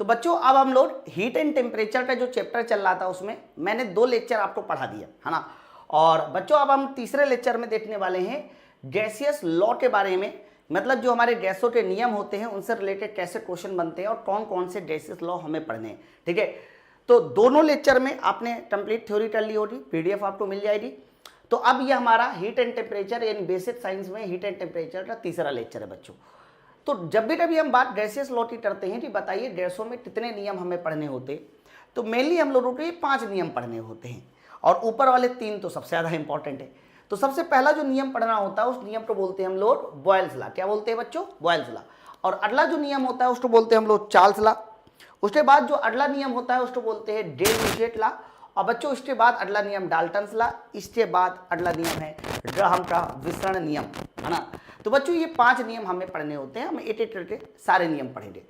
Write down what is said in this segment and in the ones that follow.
तो बच्चों अब हम लोग हीट एंड टेम्परेचर का जो चैप्टर चल रहा था उसमें मैंने 2 लेक्चर आपको पढ़ा दिया है ना। और बच्चों अब हम तीसरे लेक्चर में देखने वाले हैं गैसियस लॉ के बारे में, मतलब जो हमारे गैसों के नियम होते हैं उनसे रिलेटेड कैसे क्वेश्चन बनते हैं और कौन कौन से गैसियस लॉ हमें पढ़ने हैं। ठीक है, तो दोनों लेक्चर में आपने कंप्लीट थ्योरी कर ली होगी, पीडीएफ आपको मिल जाएगी। तो अब ये हमारा हीट एंड टेम्परेचर यानी बेसिक साइंस में हीट एंड टेम्परेचर का तीसरा लेक्चर है बच्चों। तो जब भी कभी हम बात गैसियस लॉ की करते हैं कि बताइए गैसों में कितने नियम हमें पढ़ने होते, तो मेनली हम लोगों को ये 5 नियम पढ़ने होते हैं और ऊपर वाले 3 तो सबसे ज़्यादा इंपॉर्टेंट है। तो सबसे पहला जो नियम पढ़ना होता है उस नियम को बोलते हैं हम लोग बॉयल्स लॉ। क्या बोलते हैं बच्चों? Boyle's law. और अगला जो नियम होता है उसको बोलते हैं हम लोग चार्ल्स लॉ। उसके बाद जो अगला नियम होता है उसको बोलते हैं डे न्यूटन लॉ। और बच्चों इसके बाद अगला नियम डाल्टन्स लॉ। इसके बाद अगला नियम है ग्राहम का विसरण नियम, है ना। तो बच्चों ये 5 नियम हमें पढ़ने होते हैं, हम एक एक करके सारे नियम पढ़ेंगे।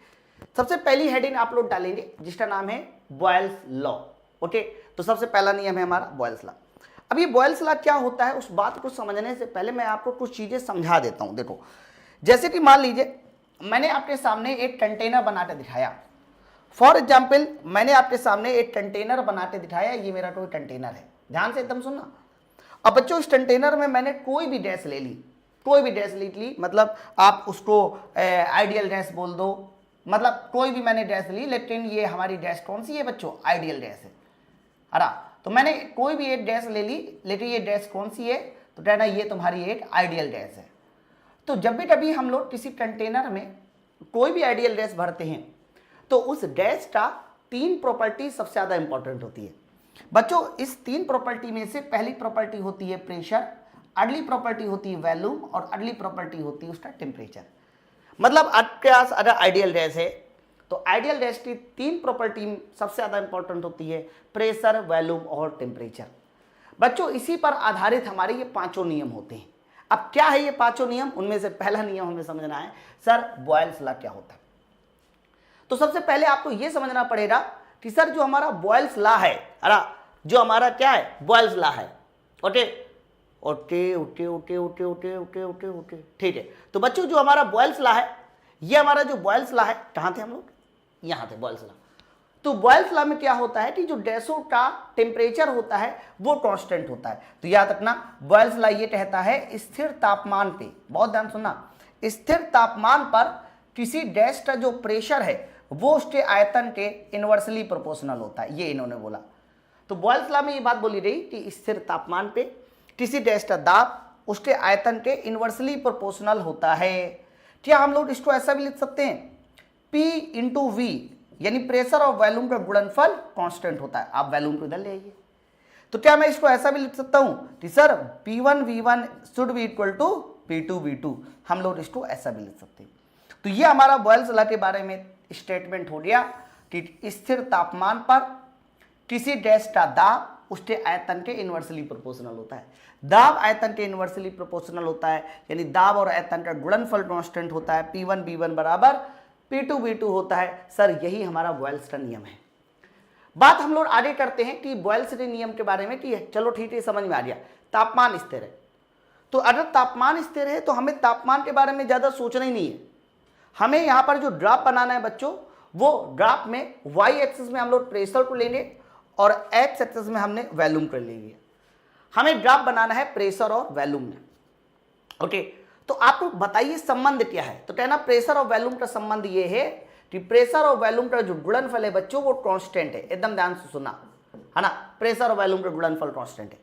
सबसे पहली हेडिंग आप लोग डालेंगे जिसका नाम है बॉयल्स लॉ। ओके, तो सबसे पहला नियम है हमारा बॉयल्स लॉ। अब ये बॉयल्स लॉ क्या होता है उस बात को समझने से पहले मैं आपको कुछ चीजें समझा देता हूं। देखो, जैसे कि मान लीजिए मैंने आपके सामने एक कंटेनर बनाकर दिखाया। फॉर एग्जाम्पल मैंने आपके सामने एक कंटेनर बनाकर दिखाया, ये मेरा कोई कंटेनर है, ध्यान से एकदम सुनना। अब बच्चों इस कंटेनर में मैंने कोई भी गैस ले ली, कोई भी गैस ली, मतलब आप उसको आइडियल गैस बोल दो, मतलब कोई भी मैंने गैस ली, लेकिन ये हमारी गैस कौन सी है बच्चों? आइडियल गैस है। अरा, तो मैंने कोई भी एक गैस ले ली, लेकिन ये गैस कौन सी है? तो कहना ये तुम्हारी एक आइडियल गैस है। तो जब भी कभी हम लोग किसी कंटेनर में कोई भी आइडियल गैस भरते हैं तो उस गैस का 3 प्रॉपर्टी सबसे ज़्यादा इंपॉर्टेंट होती है बच्चों। इस 3 प्रॉपर्टी में से पहली प्रॉपर्टी होती है प्रेशर, अगली प्रॉपर्टी होती है वॉल्यूम और अगली प्रॉपर्टी होती है उसका टेम्परेचर। मतलब आपके पास अगर आइडियल गैस है तो आइडियल गैस की 3 प्रॉपर्टी सबसे ज़्यादा इंपॉर्टेंट होती है, प्रेशर, वॉल्यूम और टेम्परेचर। बच्चों इसी पर आधारित हमारे ये 5 नियम होते हैं। अब क्या है ये 5 नियम? उनमें से पहला नियम हमें समझना है, सर बॉयल्स लॉ क्या होता है। तो सबसे पहले आपको यह समझना पड़ेगा कि सर जो हमारा बॉयल्स लॉ है, अरे जो हमारा क्या है? बॉयल्स लॉ है। Okay okay okay okay okay okay okay okay okay, ठीक है। तो बच्चों जो हमारा बॉयल्स लॉ है, ये हमारा जो बॉयल्स लॉ है, कहाँ थे हम लोग? यहाँ थे, बॉयल्स लॉ। तो बॉयल्स लॉ में क्या होता है कि जो गैसों का टेम्परेचर होता है वो कांस्टेंट होता है। तो याद रखना बॉयल्स लॉ ये कहता है स्थिर तापमान पे, बहुत ध्यान सुनना, स्थिर तापमान पर किसी गैस का जो प्रेशर है वो उसके आयतन के इनवर्सली प्रोपोर्शनल होता है, ये इन्होंने बोला। तो बॉयल्स लॉ में ये बात बोली गई कि स्थिर तापमान पे किसी गैस का दाब उसके आयतन के इनवर्सली प्रोपोर्शनल होता है। क्या हम लोग इसको ऐसा भी लिख सकते हैं, P इंटू वी, यानी प्रेशर और वॉल्यूम का गुणनफल कांस्टेंट होता है। आप वॉल्यूम को इधर ले आइए, तो क्या मैं इसको ऐसा भी लिख सकता हूं कि sir P1 V1 should be equal to P2 V2, हम लोग इसको ऐसा भी लिख सकते हैं। तो ये हमारा बॉयल्स लॉ के बारे में स्टेटमेंट हो गया कि स्थिर तापमान पर किसी गैस का दाब उसके आयतन के इनवर्सली प्रोपोर्शनल होता है। दाब आयतन के इनवर्सली प्रोपोर्शनल होता है, यानी दाब और आयतन का गुणनफल कांस्टेंट होता है। P1 V1 बराबर P2 V2 होता है। सर यही हमारा बॉयल्स का नियम है। बात हम लोग आगे करते हैं कि बॉयल्स के नियम के बारे में कि चलो ठीक है, समझ में आ गया, तापमान स्थिर है। तो अगर तापमान स्थिर है तो हमें तापमान के बारे में ज़्यादा सोचना ही नहीं है। हमें यहाँ पर जो ग्राफ बनाना है बच्चों, वो ग्राफ में y एक्सिस में हम लोग प्रेशर को लेंगे और x एक्सिस में हमने वॉल्यूम को लेंगे। हमें ग्राफ बनाना है प्रेशर और वॉल्यूम में। ओके, तो आपको बताइए संबंध क्या है? तो कहना प्रेशर और वॉल्यूम का संबंध ये है कि प्रेशर और वॉल्यूम का जो गुणनफल है बच्चों वो कांस्टेंट है। एकदम ध्यान से सुना, है ना, प्रेशर और वॉल्यूम का गुणनफल कांस्टेंट है।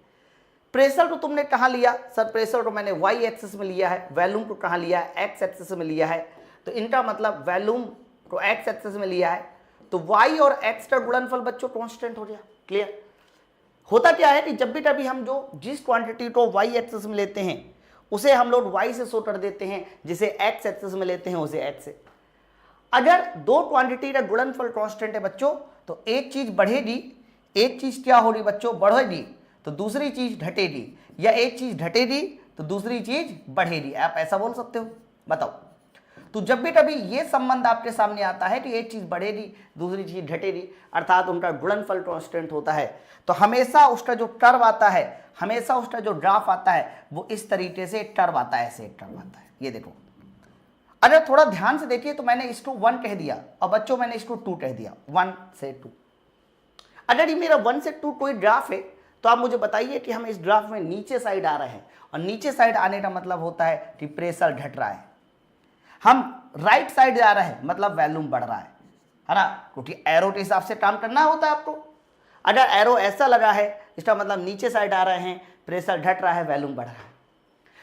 प्रेशर को तुमने कहाँ लिया? सर प्रेशर को मैंने y एक्सिस में लिया है, वॉल्यूम को कहाँ लिया है? x एक्सिस में लिया है। तो इनका मतलब वॉल्यूम को x एक्सिस में लिया है, तो y और x का गुणनफल बच्चों कांस्टेंट हो गया। क्लियर? होता क्या है कि जब भी कभी हम जो जिस क्वांटिटी को y एक्सिस में लेते हैं उसे हम लोग y से शो कर देते हैं, जिसे x एक्सिस में लेते हैं उसे x से। अगर दो क्वांटिटी का गुणनफल कांस्टेंट है बच्चों तो एक चीज बढ़ेगी, एक चीज क्या होगी बच्चों? बढ़ेगी, तो दूसरी चीज घटेगी, या एक चीज घटेगी तो दूसरी चीज बढ़ेगी। आप ऐसा बोल सकते हो? बताओ। तो जब भी कभी ये संबंध आपके सामने आता है कि एक चीज बढ़ेगी दूसरी चीज घटेगी, अर्थात उनका गुणनफल कांस्टेंट होता है, तो हमेशा उसका जो कर्व आता है, हमेशा उसका जो ग्राफ आता है वो इस तरीके से कर्व आता है, ऐसे कर्व आता है। ये देखो, अगर थोड़ा ध्यान से देखिए तो मैंने इसको 1 कह दिया और बच्चों मैंने इसको 2 कह दिया, 1 से 2। अगर ये मेरा 1 से 2 कोई ग्राफ है तो आप मुझे बताइए कि हम इस ग्राफ में नीचे साइड आ रहे हैं, और नीचे साइड आने का मतलब होता है कि प्रेशर घट रहा है। हम राइट साइड जा रहे हैं मतलब वॉल्यूम बढ़ रहा है ना, क्योंकि एरो के हिसाब से काम करना होता है आपको। अगर एरो ऐसा लगा है इसका मतलब नीचे साइड आ रहे हैं, प्रेशर घट रहा है, वॉल्यूम बढ़ रहा है।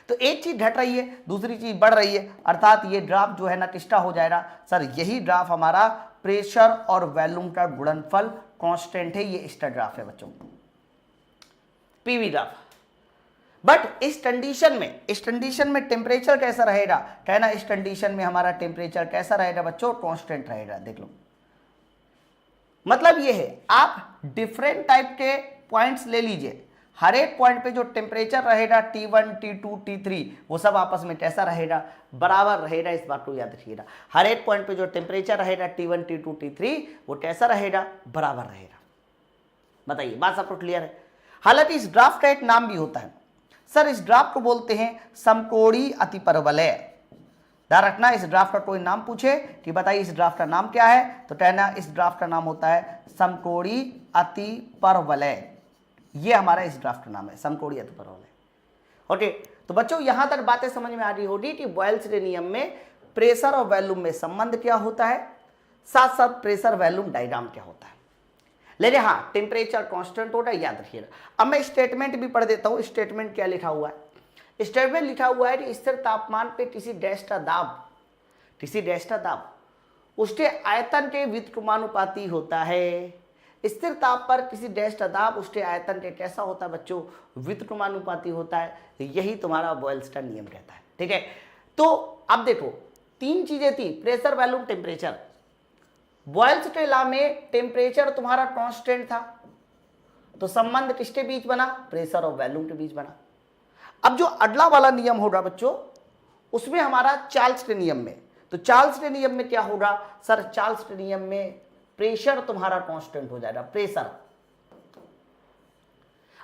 तो एक चीज घट रही है, दूसरी चीज बढ़ रही है, अर्थात ये ग्राफ जो है ना टिस्टा हो जाएगा। सर यही ग्राफ हमारा प्रेशर और वॉल्यूम का गुणनफल कांस्टेंट है, ये इसका ग्राफ है बच्चों, पीवी ग्राफ। बट इस कंडीशन में टेम्परेचर कैसा रहेगा, कहना इस कंडीशन में हमारा टेम्परेचर कैसा रहेगा बच्चों, कांस्टेंट रहेगा। देख लो, मतलब ये है आप डिफरेंट टाइप के पॉइंट्स ले लीजिए, हर एक पॉइंट पे जो टेम्परेचर रहेगा T1, T2, T3 वो सब आपस में कैसा रहेगा, बराबर रहेगा। इस बात को याद रखिएगा, हर एक पॉइंट पे जो टेम्परेचर रहेगा T1, T2, T3 वो कैसा रहेगा, बराबर रहेगा। बताइए, बात सबको क्लियर है। हालांकि इस ग्राफ का एक नाम भी होता है सर, इस ग्राफ को बोलते हैं समकोणीय अतिपरवलय। ध्यान रखना, इस ग्राफ का कोई नाम पूछे कि बताइए इस ग्राफ का नाम क्या है, तो कहना इस ग्राफ का नाम होता है समकोणीय अतिपरवलय। ये हमारा इस ग्राफ का नाम है, समकोणीय अतिपरवलय। ओके, तो बच्चों यहां तक बातें समझ में आ रही होगी कि बॉयल्स के नियम में प्रेशर और वॉल्यूम में संबंध क्या होता है, साथ साथ प्रेशर वॉल्यूम डायग्राम क्या होता है। लेकिन हाँ, टेम्परेचर कांस्टेंट होता है, याद रखिएगा। अब मैं स्टेटमेंट भी पढ़ देता हूं। स्टेटमेंट क्या लिखा हुआ है, स्टेटमेंट लिखा हुआ है कि स्थिर तापमान पे किसी डैश का दाब उसके आयतन के व्युत्क्रमानुपाती होता है। स्थिर ताप पर किसी डैश का दाब उसके आयतन के कैसा होता है बच्चों, व्युत्क्रमानुपाती होता है। यही तुम्हारा बॉयल्स का नियम कहता है। ठीक है, तो अब देखो 3 चीजें थी, प्रेशर, वॉल्यूम, टेम्परेचर। बॉयल्स के लॉ में टेम्परेचर तुम्हारा कांस्टेंट था, तो संबंध किसके बीच बना, प्रेशर और वॉल्यूम के बीच बना। अब जो अगला वाला नियम होगा बच्चों, उसमें हमारा चार्ल्स के नियम में, तो चार्ल्स के नियम में क्या होगा सर, चार्ल्स के नियम में प्रेशर तुम्हारा कांस्टेंट हो जाएगा, प्रेशर।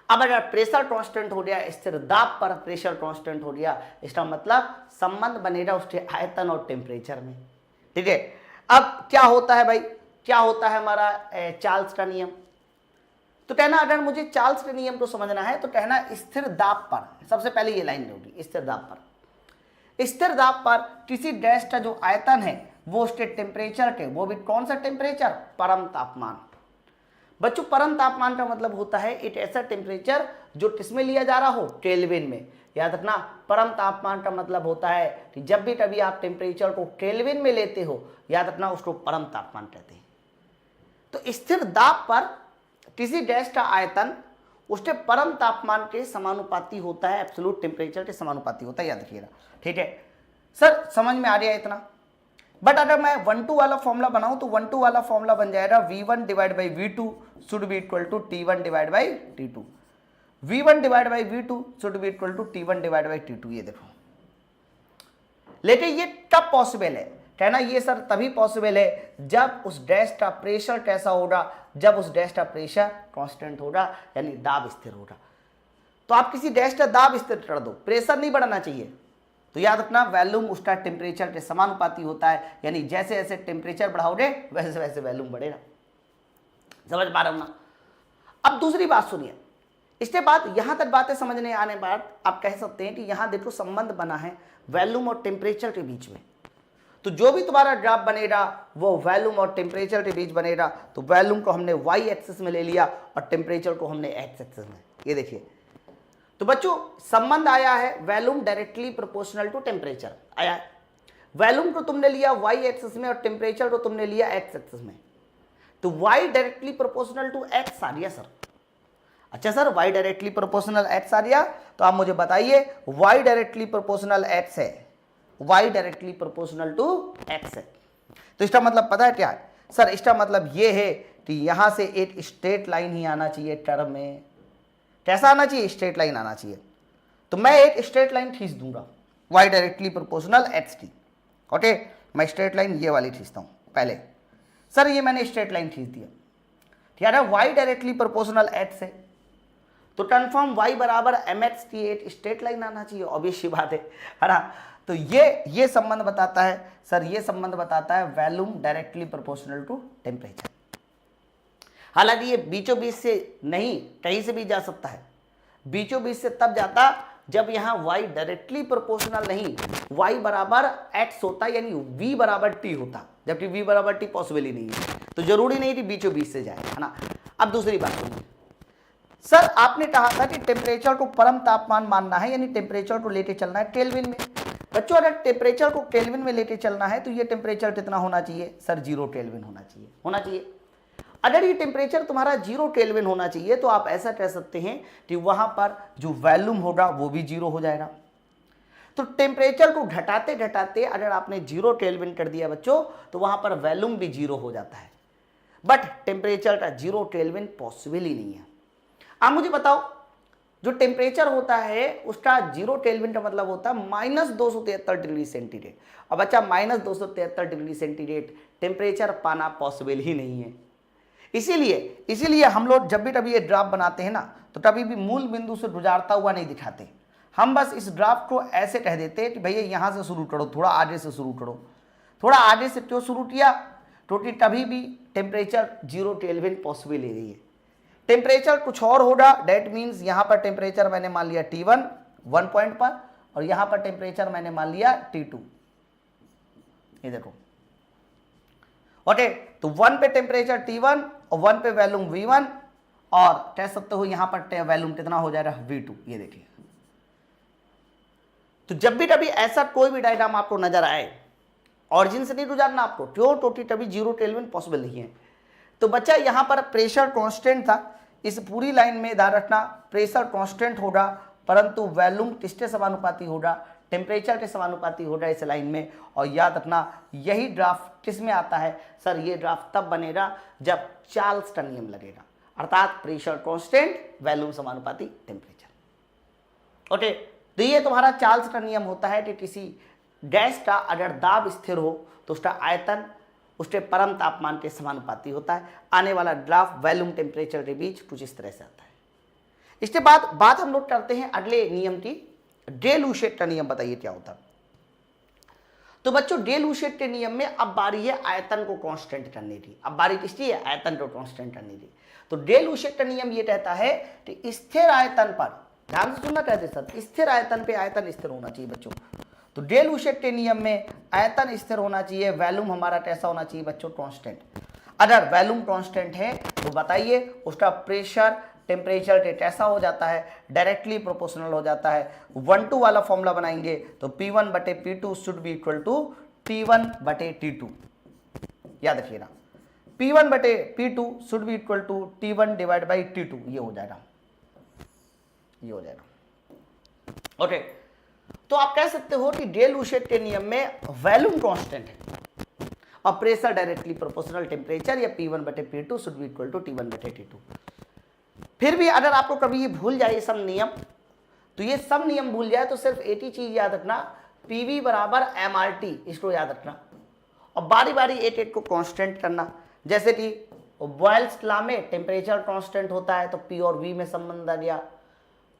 अब अगर प्रेशर कांस्टेंट हो गया, स्थिर दाब पर प्रेशर कांस्टेंट हो गया, इसका मतलब संबंध बनेगा उसके आयतन और टेम्परेचर में। ठीक है, अब क्या होता है भाई, क्या होता है हमारा चार्ल्स का नियम, तो कहना अगर मुझे चार्ल्स के नियम को समझना है तो कहना स्थिर दाब पर, सबसे पहले ये लाइन होगी, स्थिर दाब पर किसी डैश का जो आयतन है वो उसके टेम्परेचर के, वो भी कौन सा टेम्परेचर, परम तापमान। बच्चों परम तापमान का मतलब होता है एक ऐसा टेम्परेचर जो किसमें लिया जा रहा हो, केल्विन में। याद रखना, परम तापमान का मतलब होता है कि जब भी कभी आप टेम्परेचर को केल्विन में लेते हो, याद रखना उसको परम तापमान कहते हैं। तो स्थिर दाब पर किसी डैश का आयतन उसके परम तापमान के समानुपाती होता है, एब्सोल्यूट टेम्परेचर के समानुपाती होता है, याद रखिएगा। ठीक है सर, समझ में आ रहा है इतना। बट अगर मैं 1-2 वाला फॉर्मूला बनाऊं तो 1-2 वाला फॉर्मूला बन जाएगा V1 divide by V2 should be equal to T1 divide by T2। V1 divide by V2 should be equal to T1 divide by T2। ये देखो, लेकिन ये कब पॉसिबल है, कहना ये सर तभी पॉसिबल है जब उस डैश का प्रेशर कैसा होगा, जब उस डैश का प्रेशर कांस्टेंट होगा, यानी दाब स्थिर होगा। तो आप किसी डैश का दाब स्थिर कर दो, प्रेशर नहीं बढ़ना चाहिए, तो याद रखना वॉल्यूम उसका टेम्परेचर के समानुपाती होता है, यानी जैसे जैसे टेम्परेचर बढ़ाओगे वैसे वैसे वॉल्यूम बढ़ेगा। समझ पा रहे हो ना। अब दूसरी बात सुनिए, इसके बाद यहां तक बातें समझने आने बाद आप कह सकते हैं कि यहां देखो संबंध बना है वॉल्यूम और टेम्परेचर के बीच में। तो जो भी तुम्हारा ग्राफ बनेगा वो वॉल्यूम और टेम्परेचर के बीच बनेगा। तो वॉल्यूम को हमने y एक्सिस में ले लिया और टेम्परेचर को हमने x एक्सिस में। ये देखिए, तो बच्चों संबंध आया है volume directly proportional to temperature आया है। वॉल्यूम को तुमने लिया y एक्सिस में और टेम्परेचर को तुमने लिया x एक्सिस में, तो y directly proportional to x आ गया सर। अच्छा sir, y directly proportional x आ गया, तो आप मुझे बताइए y डायरेक्टली प्रोपोर्शनल x है, y directly proportional to x है। तो इसका मतलब पता है क्या है सर, इसका मतलब ये है कि यहां से एक स्ट्रेट लाइन ही आना चाहिए टर्म में। कैसा आना चाहिए, स्ट्रेट लाइन आना चाहिए। तो मैं एक स्ट्रेट लाइन खींच दूंगा y directly proportional x t। Okay, मैं स्ट्रेट लाइन ये वाली खींचता हूं पहले। सर ये मैंने स्ट्रेट लाइन खींच दिया, ठीक है, y डायरेक्टली प्रोपोर्शनल x है, तो कन्फर्म y बराबर mx t8 स्ट्रेट लाइन आना चाहिए, ऑब्वियस सी बात है ना। तो ये संबंध बताता है सर, ये संबंध बताता है volume directly proportional to temperature. हालांकि ये बीचों बीच से नहीं, कहीं से भी जा सकता है। बीचों बीच से तब जाता जब यहाँ y डायरेक्टली प्रोपोर्शनल नहीं, y बराबर x होता, यानी v बराबर t होता, जबकि v बराबर t पॉसिबल ही नहीं है, तो जरूरी नहीं कि बीचों बीच से जाए, है ना। अब दूसरी बात सुनिए सर, आपने कहा था कि टेम्परेचर को परम तापमान मानना है, यानी टेम्परेचर को लेके चलना है केल्विन में। बच्चों अगर टेम्परेचर को केल्विन में लेके चलना है तो ये टेम्परेचर कितना होना चाहिए सर, 0 केल्विन होना चाहिए। अगर ये टेम्परेचर तुम्हारा 0 केल्विन होना चाहिए तो आप ऐसा कह सकते हैं कि वहां पर जो वॉल्यूम होगा वो भी 0 हो जाएगा। तो टेम्परेचर को घटाते घटाते अगर आपने 0 केल्विन कर दिया बच्चों, तो वहां पर वॉल्यूम भी 0 हो जाता है। बट टेम्परेचर का 0 केल्विन पॉसिबल ही नहीं है। आप मुझे बताओ, जो टेम्परेचर होता है उसका 0 केल्विन का मतलब होता है -273 डिग्री सेंटीग्रेड। अब बच्चा -273 डिग्री सेंटीग्रेड टेम्परेचर पाना पॉसिबल ही नहीं है। इसीलिए हम लोग जब भी कभी ये ग्राफ बनाते हैं ना, तो कभी भी मूल बिंदु से गुजारता हुआ नहीं दिखाते। हम बस इस ग्राफ को ऐसे कह देते हैं कि भैया यहाँ से शुरू करो, थोड़ा आगे से शुरू करो। थोड़ा आगे से क्यों शुरू किया, क्योंकि कभी भी टेम्परेचर 0 केल्विन पॉसिबल ही नहीं है। टेम्परेचर कुछ और होगा, डेट मीन्स यहाँ पर टेम्परेचर मैंने मान लिया T1 1 पॉइंट पर, और यहाँ पर टेम्परेचर मैंने मान लिया T2। ये देखो, ओके, तो 1 पे टेम्परेचर T1 और 1 पे वॉल्यूम V1, और कह सकते हो यहाँ पर वॉल्यूम कितना हो जाएगा V2। ये देखिए, तो जब भी कभी ऐसा कोई भी डायग्राम आपको नजर आए, ऑरिजिन से नहीं गुजारना आपको, क्यों, टोटी कभी 0 केल्विन पॉसिबल नहीं है। तो बच्चा यहाँ पर प्रेशर कांस्टेंट था, इस पूरी लाइन में ध्यान रखना प्रेशर कांस्टेंट होगा, परंतु वॉल्यूम किसके समानुपाती होगा, टेम्परेचर के समानुपाती होगा इस लाइन में। और याद रखना यही ग्राफ किस में आता है सर, ये ग्राफ तब बनेगा जब चार्ल्स का नियम लगेगा, अर्थात प्रेशर कांस्टेंट वॉल्यूम समानुपाती टेम्परेचर। ओके, तो ये तुम्हारा चार्ल्स का नियम होता है कि किसी गैस का अगर दाब स्थिर हो तो उसका आयतन उसके परम तापमान के समानुपाती होता है। आने वाला ग्राफ वॉल्यूम टेम्परेचर के बीच कुछ इस तरह से आता है। इसके बाद बात हम लोग करते हैं अगले नियम की, डे लुशेट का नियम। बताइए क्या होता है। तो बच्चों डे लुशेट के नियम में अब बारी है आयतन को कांस्टेंट करने की। अब बारी किसकी है, आयतन को कांस्टेंट करने की। तो डे लुशेट का नियम ये कहता है कि स्थिर आयतन पर, ध्यान से सुनना कहते सर, स्थिर आयतन पे आयतन स्थिर होना चाहिए बच्चों। तो डे लुशेट के नियम में आयतन स्थिर होना चाहिए, वॉल्यूम हमारा कैसा होना चाहिए बच्चों, कांस्टेंट। अगर वॉल्यूम कांस्टेंट है तो बताइए उसका प्रेशर टेम्परेचर के कैसा हो जाता है, डायरेक्टली प्रोपोर्शनल हो जाता है। 1:2 वाला फॉर्मूला बनाएंगे तो P1/P2 should be equal to T1/T2। याद रखिएगा, P1/P2 should be equal to T1/T2। ये हो जाएगा, ये हो जाएगा। ओके, तो आप कह सकते हो कि डे लुशेट के नियम में वॉल्यूम कांस्टेंट है और प्रेशर डायरेक्टली प्रोपोर्शनल टेम्परेचर या P1/P2 should be equal to T1/T2। फिर भी अगर आपको कभी ये भूल जाए सब नियम, तो ये सब नियम भूल जाए तो सिर्फ एक ही चीज याद रखना, PV बराबर MRT, इसको याद रखना और बारी बारी एक एक को कांस्टेंट करना। जैसे कि बॉयल्स लॉ में टेम्परेचर कांस्टेंट होता है तो P और V में संबंध आ गया।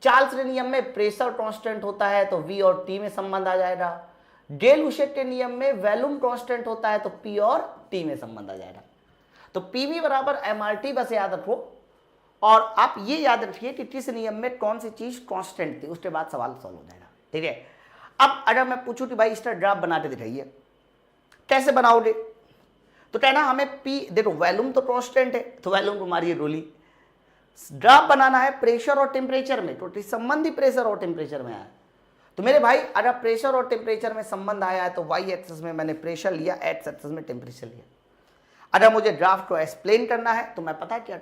चार्ल्स के नियम में प्रेशर कांस्टेंट होता है तो V और T में संबंध आ जाएगा। डे लुशेट के नियम में वॉल्यूम कांस्टेंट होता है तो P और T में संबंध आ जाएगा। तो PV बराबर MRT बस याद रखो, और आप ये याद रखिए कि किस नियम में कौन सी चीज कांस्टेंट थी, उसके बाद सवाल सॉल्व हो जाएगा। ठीक है, अब अगर मैं पूछूं कि भाई इसका ग्राफ बना के दिखाइए, कैसे बनाओगे, तो कहना हमें P, देखो वॉल्यूम तो कांस्टेंट है तो वॉल्यूम को मारिए गोली। ग्राफ बनाना है प्रेशर और टेम्परेचर में, तो संबंधी प्रेशर और टेम्परेचर में आया। तो मेरे भाई अगर प्रेशर और टेम्परेचर में संबंध आया है तो वाई एक्सिस में मैंने प्रेशर लिया, एक्स एक्सिस में टेम्परेचर लिया। अगर मुझे ग्राफ को एक्सप्लेन करना है तो मैं पता क्या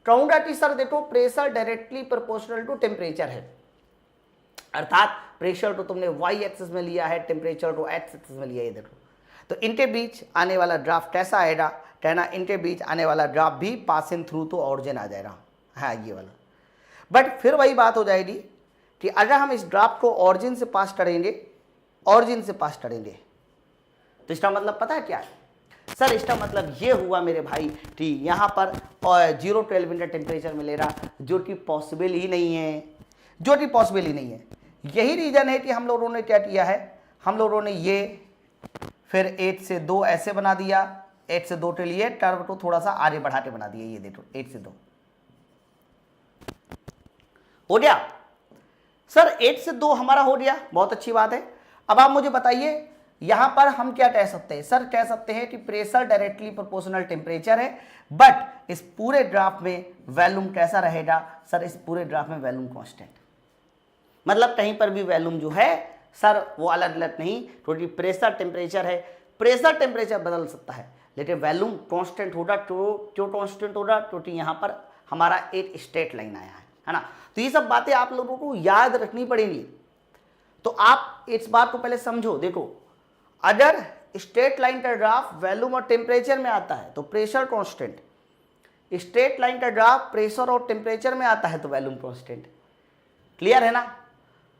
कहूंगा कि सर देखो pressure directly proportional to temperature है, अर्थात प्रेशर तो तुमने वाई एक्सिस में लिया है, टेम्परेचर को एक्स एक्सिस में लिया है। देखो तो इनके बीच आने वाला ग्राफ कैसा आएगा, कहना इनके बीच आने वाला ग्राफ भी पासिंग थ्रू तो ऑरिजिन आ जाएगा, हाँ ये वाला। बट फिर वही बात हो जाएगी कि अगर हम इस ग्राफ को ऑरिजिन से पास करेंगे, ऑरिजिन से पास करेंगे, तो इसका मतलब पता है क्या है, सर इसका मतलब ये हुआ मेरे भाई कि यहाँ पर 0-12 मिनट टेम्परेचर मिलेगा, जो कि पॉसिबल ही नहीं है, जो कि पॉसिबल ही नहीं है। यही रीजन है कि हम लोगों ने क्या किया है, हम लोगों ने ये फिर 8 से 2 ऐसे बना दिया, 8 से 2 के लिए टर्म को थोड़ा सा आगे बढ़ा के बना दिया, ये देखो 8 से 2 हो गया। सर 8 से 2 हमारा हो गया, बहुत अच्छी बात है। अब आप मुझे बताइए यहां पर हम क्या कह सकते हैं, सर कह सकते हैं कि प्रेशर डायरेक्टली प्रोपोर्शनल टेम्परेचर है, बट इस पूरे ग्राफ में वॉल्यूम कैसा रहेगा, सर इस पूरे ग्राफ में वॉल्यूम कांस्टेंट, मतलब कहीं पर भी वॉल्यूम जो है सर वो अलग अलग नहीं, क्योंकि प्रेशर टेम्परेचर है, प्रेशर टेम्परेचर बदल सकता है लेकिन वॉल्यूम कांस्टेंट होगा। क्यों कांस्टेंट होगा, क्योंकि यहाँ पर हमारा एक स्ट्रेट लाइन आया है ना। तो ये सब बातें आप लोगों को याद रखनी पड़ेंगी। तो आप इस बात को पहले समझो, देखो अगर स्ट्रेट लाइन का ग्राफ वॉल्यूम और टेम्परेचर में आता है तो प्रेशर कांस्टेंट, स्ट्रेट लाइन का ग्राफ प्रेशर और टेम्परेचर में आता है तो वॉल्यूम कांस्टेंट। क्लियर है ना।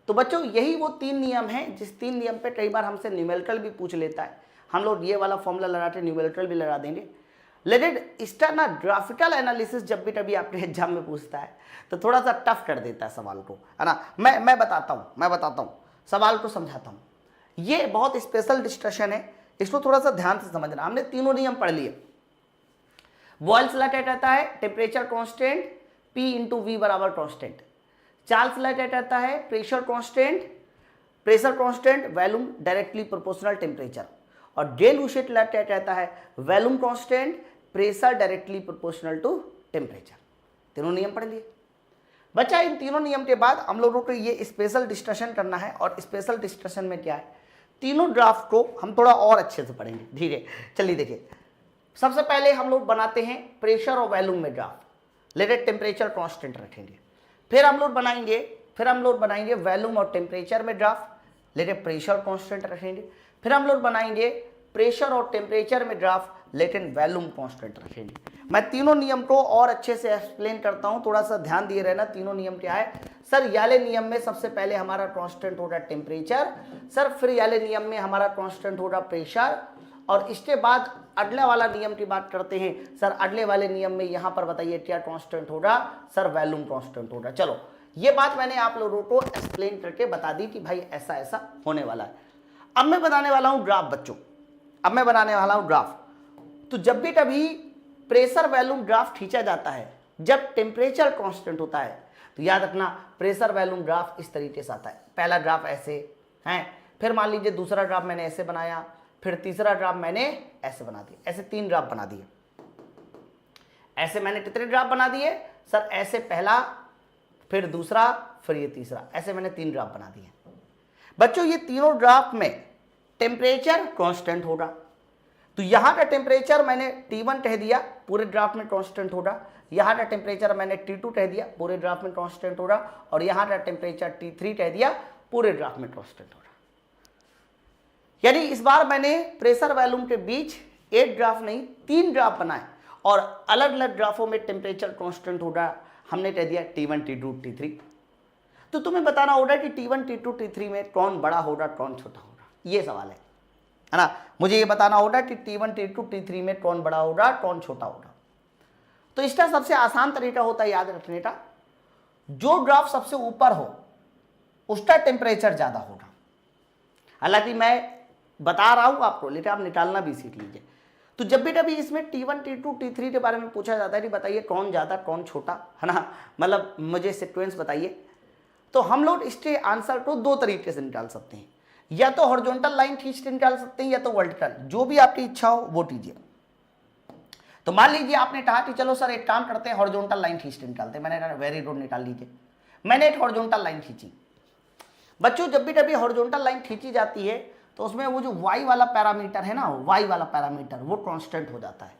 तो बच्चों यही वो 3 नियम हैं जिस 3 नियम पे कई बार हमसे न्यूमेरिकल भी पूछ लेता है। हम लोग ये वाला फॉर्मूला लगाते न्यूमेरिकल भी लगा देंगे, लेकिन इसका ना ग्राफिकल एनालिसिस जब भी कभी आपके एग्जाम में पूछता है तो थोड़ा सा टफ कर देता है सवाल को, है ना। मैं बताता हूँ सवाल को समझाता हूँ। ये बहुत स्पेशल डिस्कशन है, इसको थोड़ा सा ध्यान से समझना। हमने तीनों नियम पढ़ लिए। बॉयल्स लॉ क्या कहता है, temperature constant P into V बराबर कांस्टेंट। चार्ल्स लॉ क्या कहता है, pressure constant volume directly proportional temperature. और डे लुशेट लॉ क्या कहता है, volume constant pressure directly proportional to temperature. तीनों नियम पढ़ लिए बच्चा। इन तीनों नियम के बाद हम लोगों को ये स्पेशल डिस्कशन करना है, और स्पेशल डिस्कशन में क्या है, तीनों ग्राफ को हम थोड़ा और अच्छे से पढ़ेंगे धीरे। चलिए देखिए, सबसे पहले हम लोग बनाते हैं प्रेशर और वॉल्यूम में ग्राफ, लेकिन टेम्परेचर कांस्टेंट रखेंगे। फिर हम लोग बनाएंगे वॉल्यूम और टेम्परेचर में ग्राफ, लेकिन प्रेशर कांस्टेंट रखेंगे। फिर हम लोग बनाएंगे प्रेशर और टेम्परेचर में ग्राफ, लेकिन वॉल्यूम कांस्टेंट रखेंगे। मैं तीनों नियम को और अच्छे से एक्सप्लेन करता हूं, थोड़ा सा ध्यान दिए रहना। तीनों नियम क्या है, सर याले नियम में सबसे पहले हमारा कांस्टेंट होगा टेम्परेचर, सर फिर याले नियम में हमारा कांस्टेंट होगा प्रेशर, और इसके बाद अगले वाला नियम की बात करते हैं। सर अगले वाले नियम में यहां पर बताइए क्या कांस्टेंट होगा, सर वॉल्यूम कांस्टेंट होगा। चलो ये बात मैंने आप लोगों को एक्सप्लेन करके बता दी कि भाई ऐसा ऐसा होने वाला है। अब मैं बनाने वाला हूं ग्राफ बच्चों, अब मैं बनाने वाला हूं ग्राफ। तो जब भी कभी प्रेशर वॉल्यूम ग्राफ खींचा जाता है जब टेम्परेचर कांस्टेंट होता है, तो याद रखना प्रेशर वॉल्यूम ग्राफ इस तरीके से आता है। पहला ग्राफ ऐसे है, फिर मान लीजिए दूसरा ग्राफ मैंने ऐसे बनाया, फिर तीसरा ग्राफ मैंने ऐसे बना दिया, ऐसे 3 ग्राफ बना दिए। ऐसे मैंने कितने ग्राफ बना दिए, सर ऐसे पहला, फिर दूसरा, फिर ये तीसरा, ऐसे मैंने 3 ग्राफ बना दिए। बच्चों ये तीनों ग्राफ में टेम्परेचर कांस्टेंट होगा, तो यहाँ का टेम्परेचर मैंने T1 कह दिया, पूरे ग्राफ में कांस्टेंट होगा। यहाँ का टेम्परेचर मैंने T2 कह दिया, पूरे ग्राफ में कांस्टेंट होगा। और यहाँ का टेम्परेचर T3 कह दिया, पूरे ग्राफ में कांस्टेंट होगा। यानी इस बार मैंने प्रेशर वॉल्यूम के बीच एक ग्राफ नहीं 3 ग्राफ बनाए, और अलग अलग ग्राफों में टेम्परेचर कांस्टेंट होगा। हमने कह दिया T1, T2, T3। तो तुम्हें बताना होगा कि T1, T2, T3 में कौन बड़ा होगा कौन छोटा होगा, ये सवाल है ना। मुझे ये बताना होगा कि T1, T2, T3 में कौन बड़ा होगा कौन छोटा होगा। तो इसका सबसे आसान तरीका होता है याद रखने का, जो ग्राफ सबसे ऊपर हो उसका टेम्परेचर ज्यादा होगा। हालांकि मैं बता रहा हूं आपको, लेकिन आप निकालना भी सीख लीजिए। तो जब भी कभी इसमें T1, T2, T3 के बारे में पूछा जाता है कि बताइए कौन ज्यादा कौन छोटा, है ना, मतलब मुझे सीक्वेंस बताइए, तो हम लोग इसके आंसर को 2 तरीके से निकाल सकते हैं। या तो हॉरिजॉन्टल लाइन खींच के निकाल सकते हैं, या तो वर्टिकल, जो भी आपकी इच्छा हो वो कीजिए। तो मान लीजिए आपने कहा कि चलो सर एक काम करते हैं हॉरिजॉन्टल लाइन खींच के निकालते हैं। मैंने कहा वेरी गुड, निकाल लीजिए। मैंने एक हॉरिजॉन्टल लाइन खींची। बच्चों जब भी कभी हॉरिजॉन्टल लाइन खींची जाती है तो उसमें वो जो y वाला पैरामीटर है ना, y वाला पैरामीटर वो कांस्टेंट हो जाता है।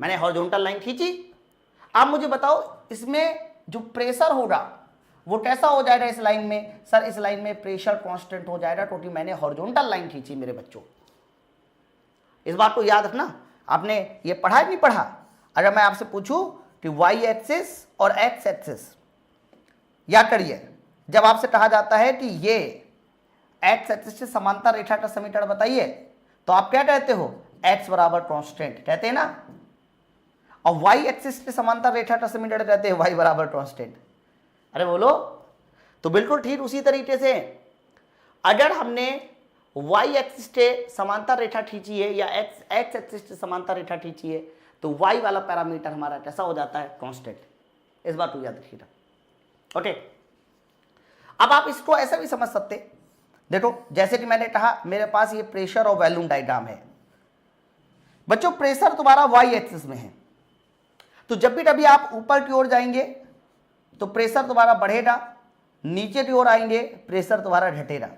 मैंने हॉरिजॉन्टल लाइन खींची, आप मुझे बताओ इसमें जो प्रेशर होगा वो कैसा हो जाएगा इस लाइन में, सर इस लाइन में प्रेशर कांस्टेंट हो जाएगा, क्योंकि मैंने हॉरिजॉन्टल लाइन खींची मेरे बच्चों। इस बात को याद रखना। आपने ये पढ़ा है नहीं पढ़ा? अगर मैं आपसे पूछूं कि y एक्सिस और x एक्सिस, याद करिए, जब आपसे कहा जाता है कि ये x एक्सिस से समांतर रेखा का समीकरण बताइए, तो आप क्या कहते हो, एक्स बराबर कांस्टेंट कहते हैं ना, और वाई एक्सिस के समांतर रेखा ट्रांसमिटेड रहते हैं वाई बराबर कांस्टेंट। अरे बोलो, तो बिल्कुल ठीक उसी तरीके से अगर हमने वाई एक्सिस के समांतर रेखा खींची है या एक्स एक्सिस के समांतर रेखा खींची है तो वाई वाला पैरामीटर हमारा कैसा हो जाता है, कांस्टेंट। इस बात को याद रखिएगा, ओके। अब आप इसको ऐसा भी समझ सकते, देखो जैसे कि मैंने कहा मेरे पास ये प्रेशर और वॉल्यूम डायग्राम है बच्चों। प्रेशर तुम्हारा वाई एक्सिस में है, तो जब भी कभी आप ऊपर की ओर जाएंगे तो प्रेशर तुम्हारा बढ़ेगा, नीचे की ओर आएंगे प्रेशर तुम्हारा घटेगा।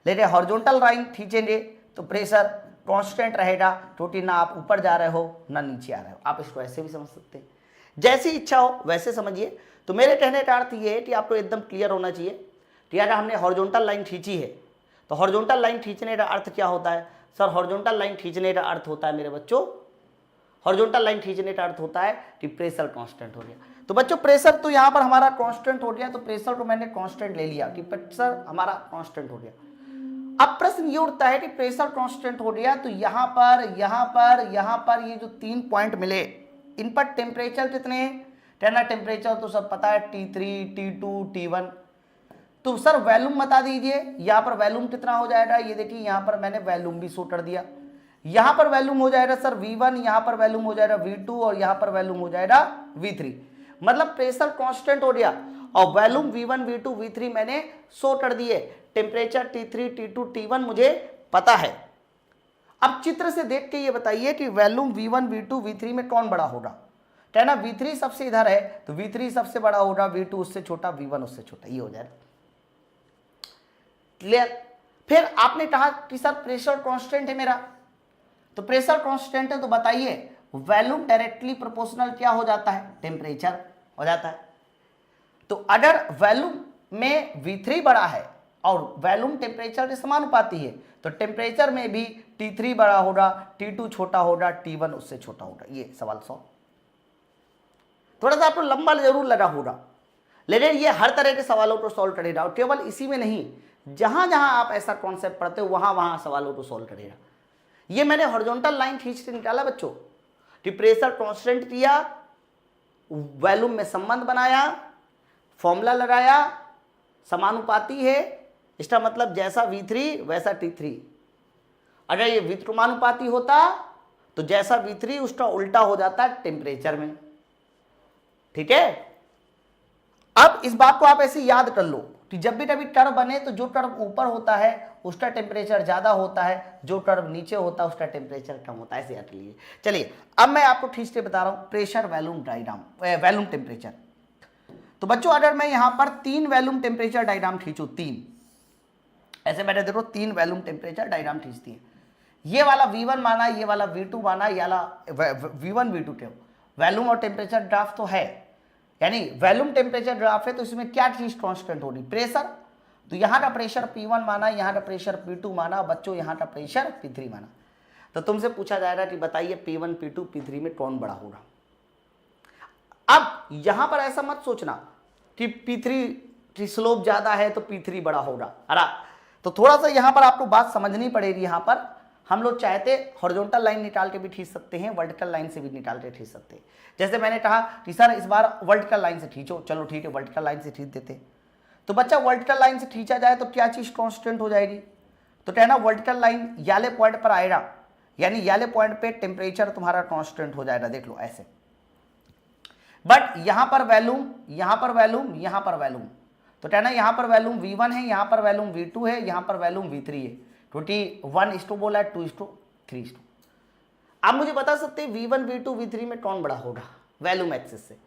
लेकिन हॉरिजॉन्टल लाइन खींचेंगे तो प्रेशर कांस्टेंट रहेगा, क्योंकि ना आप ऊपर जा रहे हो ना नीचे आ रहे हो। आप इसको ऐसे भी समझ सकते हैं, जैसी इच्छा हो वैसे समझिए। तो मेरे कहने का अर्थ ये है कि आपको एकदम क्लियर होना चाहिए कि अगर हमने हॉरिजॉन्टल लाइन खींची है तो हॉरिजॉन्टल लाइन खींचने का अर्थ क्या होता है। सर हॉरिजॉन्टल लाइन खींचने का अर्थ होता है मेरे बच्चों, हॉरिजॉन्टल लाइन खींचने का अर्थ होता है कि प्रेशर कांस्टेंट हो गया। तो बच्चों प्रेशर तो यहाँ पर हमारा कांस्टेंट हो गया, तो प्रेशर को मैंने कांस्टेंट ले लिया कि प्रेशर हमारा कांस्टेंट हो गया। अब प्रश्न ये उठता है कि प्रेशर कांस्टेंट हो गया तो यहाँ पर ये जो 3 पॉइंट मिले इन पर टेम्परेचर कितने हैं, कहना टेम्परेचर तो सब पता है T3 T2 T1। तो सर वॉल्यूम बता दीजिए, यहाँ पर वॉल्यूम कितना हो जाएगा। ये देखिए यहाँ पर मैंने वॉल्यूम भी शो कर दिया। यहाँ पर वॉल्यूम हो जाएगा सर V1, यहाँ पर वॉल्यूम हो जाएगा V2 और यहाँ पर वॉल्यूम हो जाएगा V3। मतलब प्रेशर कांस्टेंट हो गया और वॉल्यूम V1 V2 V3 मैंने शो कर दिए। टेम्परेचर T3 T2 T1 मुझे पता है। अब चित्र से देख के ये बताइए कि वॉल्यूम V1 V2 V3 में कौन बड़ा होगा। कहना V3 सबसे इधर है तो V3 सबसे बड़ा होगा, V2 उससे छोटा, V1 उससे छोटा, ये हो जाएगा क्लियर। फिर आपने कहा कि सर प्रेशर कांस्टेंट है मेरा, तो प्रेशर कांस्टेंट है तो बताइए वॉल्यूम डायरेक्टली प्रोपोर्शनल क्या हो जाता है, टेम्परेचर हो जाता है। तो अगर वॉल्यूम में V3 बड़ा है और वॉल्यूम टेम्परेचर के समानुपाती है तो टेम्परेचर में भी T3 बड़ा होगा, T2 छोटा होगा, T1 उससे छोटा होगा। ये सवाल सॉल्व। थोड़ा सा आपको लंबा जरूर लगा होगा, लेकिन ये हर तरह के सवालों को सॉल्व करेगा और केवल इसी में नहीं, जहां जहां आप ऐसा कॉन्सेप्ट पढ़ते हो वहां वहां सवालों को सॉल्व करेगा। ये मैंने हॉरिजॉन्टल लाइन खींच के निकाला बच्चों कि प्रेशर कांस्टेंट किया, वॉल्यूम में संबंध बनाया, फॉर्मूला लगाया, समानुपाती है, इसका मतलब जैसा V3 वैसा T3। अगर ये वित्तमानुपाती होता तो जैसा V3 उसका उल्टा हो जाता टेम्परेचर में, ठीक है। अब इस बात को आप ऐसे याद कर लो कि जब भी कभी कर्व बने तो जो कर्व ऊपर होता है उसका टेम्परेचर ज्यादा होता है, जो कर्व नीचे होता है उसका टेम्परेचर कम होता है, ऐसे याद लीजिए। चलिए अब मैं आपको ठीक से बता रहा हूं pressure volume diagram, volume temperature. तो बच्चों अगर मैं यहां पर 3 वॉल्यूम टेम्परेचर डायग्राम खींचू, 3 ऐसे मैंने देखो 3 वॉल्यूम टेम्परेचर डायग्राम खींचती है। ये वाला V1 माना, ये वाला V2 माना, ये वाला V1 V2 के वॉल्यूम और टेम्परेचर ग्राफ तो है, यानी वॉल्यूम टेम्परेचर ग्राफ है तो इसमें क्या चीज कांस्टेंट होगी, प्रेशर। तो यहाँ का प्रेशर P1 माना, यहाँ का प्रेशर P2 माना, बच्चों यहाँ का प्रेशर P3 माना। तो तुमसे पूछा जाएगा कि बताइए P1 P2 P3 में कौन बड़ा होगा। अब यहां पर ऐसा मत सोचना कि P3 की स्लोप ज्यादा है तो P3 बड़ा होगा। अरे तो थोड़ा सा यहां पर आपको बात समझनी पड़ेगी। यहां पर हम लोग चाहते हॉरिजॉन्टल लाइन निकाल के भी खींच सकते हैं, वर्टिकल लाइन से भी निकाल के खींच सकते हैं। जैसे मैंने कहा कि सर इस बार वर्टिकल लाइन से खींचो, चलो ठीक है वर्टिकल लाइन से खींच देते। तो बच्चा वर्टिकल लाइन से खींचा जाए तो क्या चीज कांस्टेंट हो जाएगी, तो कहना वर्टिकल लाइन याले पॉइंट पर आएगा, यानी याले पॉइंट पे टेम्परेचर तुम्हारा कांस्टेंट हो जाएगा। देख लो ऐसे, बट यहां पर वॉल्यूम, यहां पर वॉल्यूम, यहां पर वॉल्यूम, तो कहना यहां पर वॉल्यूम V1 है, यहां पर वॉल्यूम V2 है, यहां पर वॉल्यूम V3 है, क्योंकि 1:2 बोला है, 2:3:2। आप मुझे बता सकते हैं V1 V2 V3 में कौन बड़ा होगा वॉल्यूम एक्सिस से।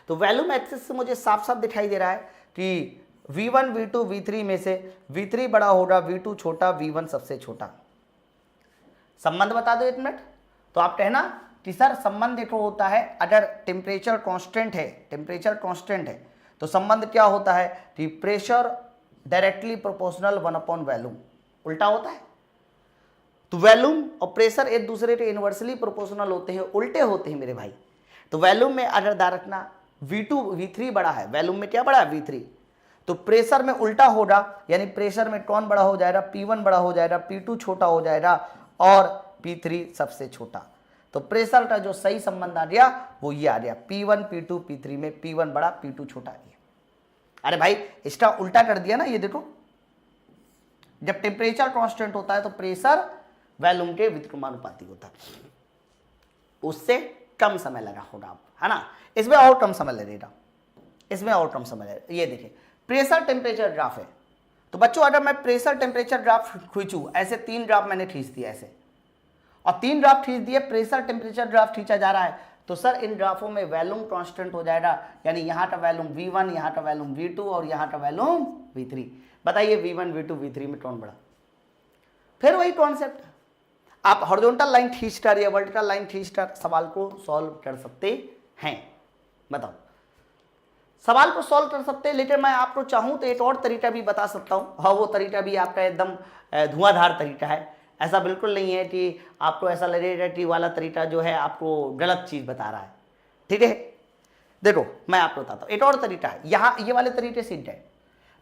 तो वॉल्यूम एक्सिस से मुझे साफ साफ दिखाई दे रहा है कि V1 V2 V3 में से V3 बड़ा होगा, V2 छोटा, V1 सबसे छोटा। संबंध बता दो 1 मिनट। तो आप कहना कि सर संबंध देखो होता है अगर टेम्परेचर कांस्टेंट है, टेम्परेचर कांस्टेंट है तो संबंध क्या होता है कि प्रेशर डायरेक्टली प्रोपोर्शनल 1 वॉल्यूम, उल्टा होता है। तो वॉल्यूम और प्रेशर एक दूसरे के इनवर्सली प्रोपोर्शनल होते हैं, उल्टे होते हैं मेरे भाई। तो वॉल्यूम में अगर ध्यान रखना V2 V3 बड़ा है, वॉल्यूम में क्या बड़ा है V3, तो प्रेशर में उल्टा होगा, यानी प्रेशर में कौन बड़ा हो जाएगा, P1 बड़ा हो जाएगा, P2 छोटा हो जाएगा और P3 सबसे छोटा। तो प्रेशर का जो सही संबंध आ गया वो ये आ गया, P1 P2 P3 में P1 बड़ा P2 छोटा। ये अरे भाई इसका उल्टा कर दिया ना, ये देखो जब टेम्परेचर कांस्टेंट होता है तो प्रेशर वॉल्यूम के व्युत्क्रमानुपाती होता है, उससे कम समय लगा होगा, है ना। इसमें और कम समय लगेगा, इसमें और कम समय लगेगा। ये देखिए प्रेशर टेम्परेचर ग्राफ है, तो बच्चों अगर मैं प्रेशर टेम्परेचर ग्राफ खींचूं, ऐसे 3 ग्राफ मैंने खींच दिया ऐसे, और 3 ग्राफ खींच दिए, प्रेशर टेम्परेचर ग्राफ खींचा जा रहा है, तो सर इन ग्राफों में वॉल्यूम कांस्टेंट हो जाएगा, यानी यहाँ का वॉल्यूम V1, यहाँ का वॉल्यूम V2 और यहाँ का वॉल्यूम V3। बताइए V1 V2 V3 में कौन बड़ा? फिर वही कॉन्सेप्ट, आप हॉरिजॉन्टल लाइन खींचकर या वर्टिकल लाइन खींचकर सवाल को सॉल्व कर सकते हैं। बताओ, सवाल को सॉल्व कर सकते हैं, लेकिन मैं आपको चाहूं तो एक और तरीका भी बता सकता हूं। हाँ, वो तरीका भी आपका एकदम धुआंधार तरीका है। ऐसा बिल्कुल नहीं है कि आपको ऐसा लगेगा कि वाला तरीका जो है आपको गलत चीज बता रहा है, ठीक है। देखो मैं आपको बताता हूँ, एक और तरीका है, यहाँ ये वाले तरीके से है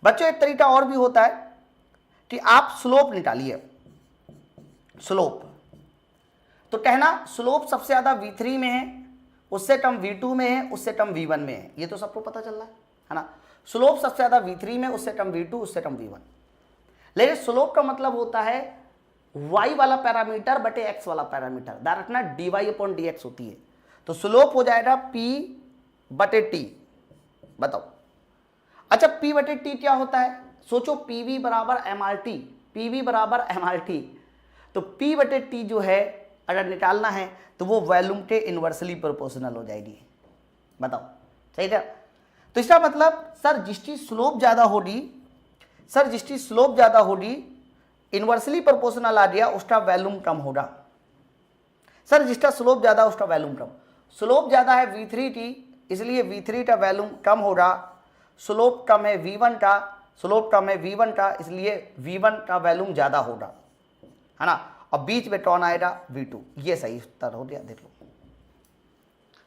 बच्चों। एक तरीका और भी होता है कि आप स्लोप निकालिए, स्लोप, तो कहना स्लोप सबसे ज्यादा V3 में है, उससे कम V2 में है, उससे कम V1 में है, ये तो सबको पता चल रहा है ना। स्लोप सबसे ज्यादा V3 में, उससे कम V2, उससे कम V1। लेकिन स्लोप का मतलब होता है y वाला पैरामीटर बटे x वाला पैरामीटर, ध्यान रखना dy/dx होती है। तो स्लोप हो जाएगा P बटे T। बताओ, अच्छा P बटे T क्या होता है? सोचो PV बराबर MRT, PV बराबर MRT, तो P बटे T जो है अगर निकालना है तो वो वॉल्यूम के इनवर्सली प्रोपोर्शनल हो जाएगी। बताओ सही है। तो इसका मतलब सर जिसकी स्लोप ज्यादा होगी, सर जिसकी स्लोप ज्यादा होगी इनवर्सली प्रोपोर्शनल आ गया, उसका वॉल्यूम कम होगा। सर जिसका स्लोप ज्यादा उसका वॉल्यूम कम, स्लोप ज्यादा है V3 की, इसलिए V3 का वॉल्यूम कम होगा। स्लोप कम है V1 का, स्लोप कम है V1 का, इसलिए V1 का वॉल्यूम ज्यादा होगा, है ना। और बीच में कौन आएगा? V2। ये सही उत्तर हो गया। देख लो,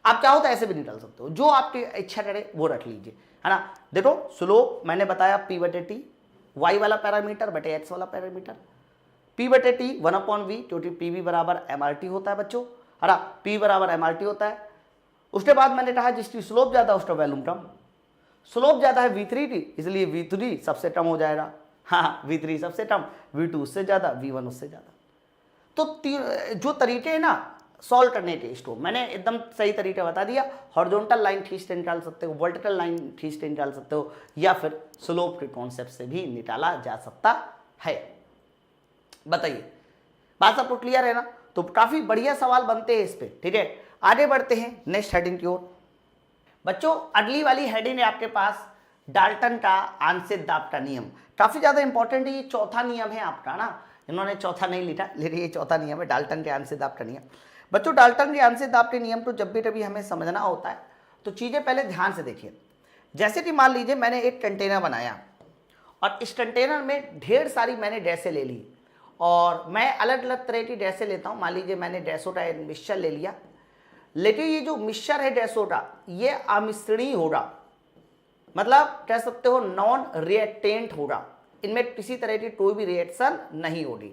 आप चाहो तो ऐसे भी निकाल सकते हो, जो आपकी इच्छा करे वो रख लीजिए, है ना। देखो स्लोप मैंने बताया P बटे T, y वाला पैरामीटर बटे x वाला पैरामीटर, P बटे T 1/v, क्योंकि PV बराबर MRT होता है बच्चों, है ना। P बराबर MRT होता है। उसके बाद मैंने कहा जिसकी स्लोप ज्यादा उसका वॉल्यूम कम, स्लोप ज्यादा है V3 की, इसलिए V3 सबसे कम हो जाएगा। हाँ, V3 सबसे कम, V2 उससे ज्यादा, V1 उससे ज्यादा। तो जो तरीके हैं ना सॉल्व करने के, इसको मैंने एकदम सही तरीका बता दिया। हॉरिजॉन्टल लाइन खींचते निकाल सकते हो, वर्टिकल लाइन खींचते निकाल सकते हो, या फिर स्लोप के कॉन्सेप्ट से भी निकाला जा सकता है। बताइए, बात सबको क्लियर है ना? तो काफी बढ़िया सवाल बनते हैं इस पे, ठीक है। आगे बढ़ते हैं नेक्स्ट हेडिंग की ओर। बच्चों अगली वाली हेडिंग है आपके पास डाल्टन का आंशिक दाब का नियम। काफी ज्यादा इंपॉर्टेंट है, ये चौथा नियम है आपका ना, इन्होंने चौथा नहीं लिखा, लेकिन ये चौथा नियम है, डाल्टन के आंशिक दाब का नियम। बच्चों डाल्टन के आंशिक दाब के नियम को जब भी कभी हमें समझना होता है तो चीजें पहले ध्यान से देखिए। जैसे कि मान लीजिए मैंने एक कंटेनर बनाया और इस कंटेनर में ढेर सारी मैंने गैसें ले ली, और मैं अलग अलग तरह की गैसें लेता हूँ। मान लीजिए मैंने गैसों का एक मिक्सचर ले लिया, लेकिन ये जो मिक्सचर है गैसों का ये अमिश्रणीय होगा, मतलब कह सकते हो नॉन रिएक्टेंट होगा, इनमें किसी तरह की कोई भी रिएक्शन नहीं होगी।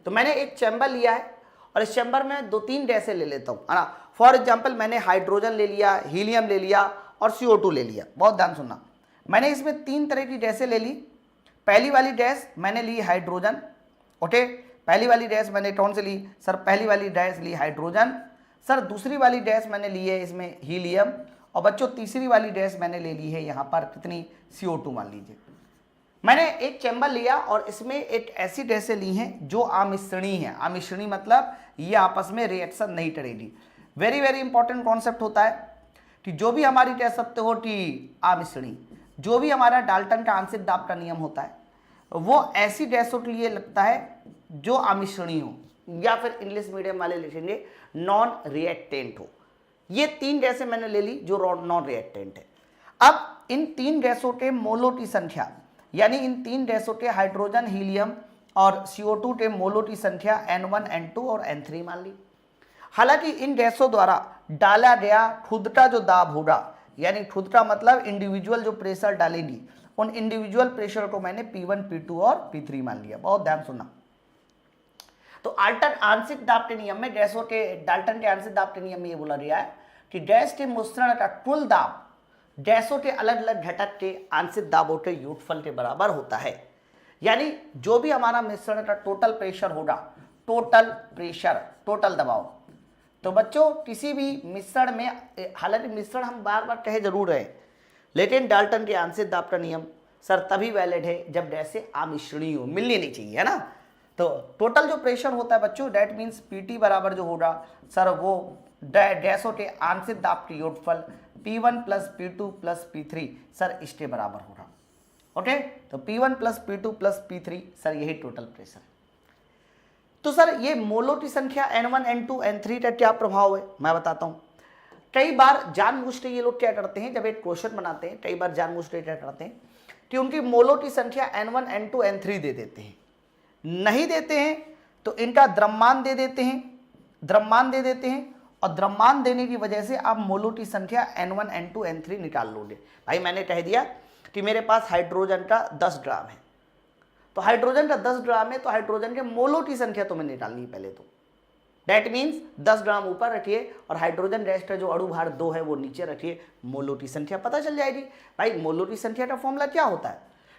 तो मैंने एक चैम्बर लिया है और इस चैम्बर में 2-3 गैसें ले लेता हूँ, है ना। फॉर एग्जाम्पल मैंने हाइड्रोजन ले लिया, हीलियम ले लिया और CO2 ले लिया। बहुत ध्यान सुनना, मैंने इसमें 3 तरह की गैसें ले ली। पहली वाली गैस मैंने ली हाइड्रोजन, ओके। पहली वाली गैस मैंने कौन सी ली? सर पहली वाली गैस ली हाइड्रोजन। सर दूसरी वाली गैस मैंने ली है इसमें हीलियम, और बच्चों तीसरी वाली गैस मैंने ले ली है यहाँ पर कितनी? CO2 मान लीजिए। मैंने एक चैम्बर लिया और इसमें एक ऐसी गैसें ली हैं जो अमिश्रणीय है। अमिश्रणीय मतलब ये आपस में रिएक्शन नहीं करेगी। वेरी वेरी इंपॉर्टेंट कॉन्सेप्ट होता है कि जो भी हमारी कह सकते हो कि अमिश्रणीय, जो भी हमारा डाल्टन का आंशिक दाब का नियम होता है वो ऐसी गैसों के लिए लगता है जो अमिश्रणीय हो, या फिर इंग्लिश मीडियम वाले लिखेंगे नॉन रिएक्टेंट हो। ये 3 गैसें मैंने ले ली जो नॉन रिएक्टेंट है। अब इन 3 गैसों के मोलों की संख्या, यानी इन 3 गैसों के हाइड्रोजन, हीलियम और CO2 के मोलों की संख्या N1, N2 और N3 मान ली। हालांकि इन गैसों द्वारा डाला गया खुद का जो दाब होगा, यानी खुद का मतलब इंडिविजुअल जो प्रेशर डालेगी, उन इंडिविजुअल प्रेशर को मैंने P1, P2 और P3 मान लिया। बहुत ध्यान सुनना। तो आंशिक दाब के नियम में गैसों के डाल्टन के आंशिक दाब के नियम में ये बोला गया है कि गैस के मिश्रण का कुल दाब गैसों के अलग अलग घटक के आंशिक दाबों के योगफल के बराबर होता है। यानी जो भी हमारा मिश्रण का टोटल प्रेशर होगा, टोटल प्रेशर, टोटल दबाव, तो बच्चों किसी भी मिश्रण में, हालांकि मिश्रण हम बार बार कहे जरूर रहे, लेकिन डाल्टन के आंशिक दाब का नियम सर तभी वैलिड है जब गैसें अमिश्रणीय हो, मिलनी नहीं चाहिए, है ना। तो टोटल जो प्रेशर होता है बच्चों, दैट मीन्स पीटी बराबर जो होगा सर वो गैसों के आंशिक दाब के योगफल P1 plus P2 plus P3 sir इसके बराबर होगा। ओके, तो P1 plus P2 plus P3 sir यही टोटल प्रेशर है। तो सर ये मोलों की संख्या N1 N2 N3 का क्या प्रभाव है मैं बताता हूं। कई बार जानबूझ के ये लोग क्या करते हैं, जब एक क्वेश्चन बनाते हैं कई बार जानबूझ के क्या करते हैं कि उनकी मोलों की संख्या N1 N2 N3 दे देते हैं, नहीं देते हैं तो इनका द्रव्यमान दे देते हैं, द्रव्यमान दे देते हैं, और द्रव्यमान देने की वजह से आप मोलों की संख्या N1 N2 N3 निकाल लोगे। भाई मैंने कह दिया कि मेरे पास हाइड्रोजन का 10 ग्राम है, तो हाइड्रोजन का 10 ग्राम है तो हाइड्रोजन के मोलों की संख्या तुम्हें निकालनी है पहले तो। दैट मीन्स 10 ग्राम ऊपर रखिए और हाइड्रोजन गैस का जो अणु भार 2 है वो नीचे रखिए, मोलों की संख्या पता चल जाएगी। भाई मोलों की संख्या का फॉर्मूला क्या होता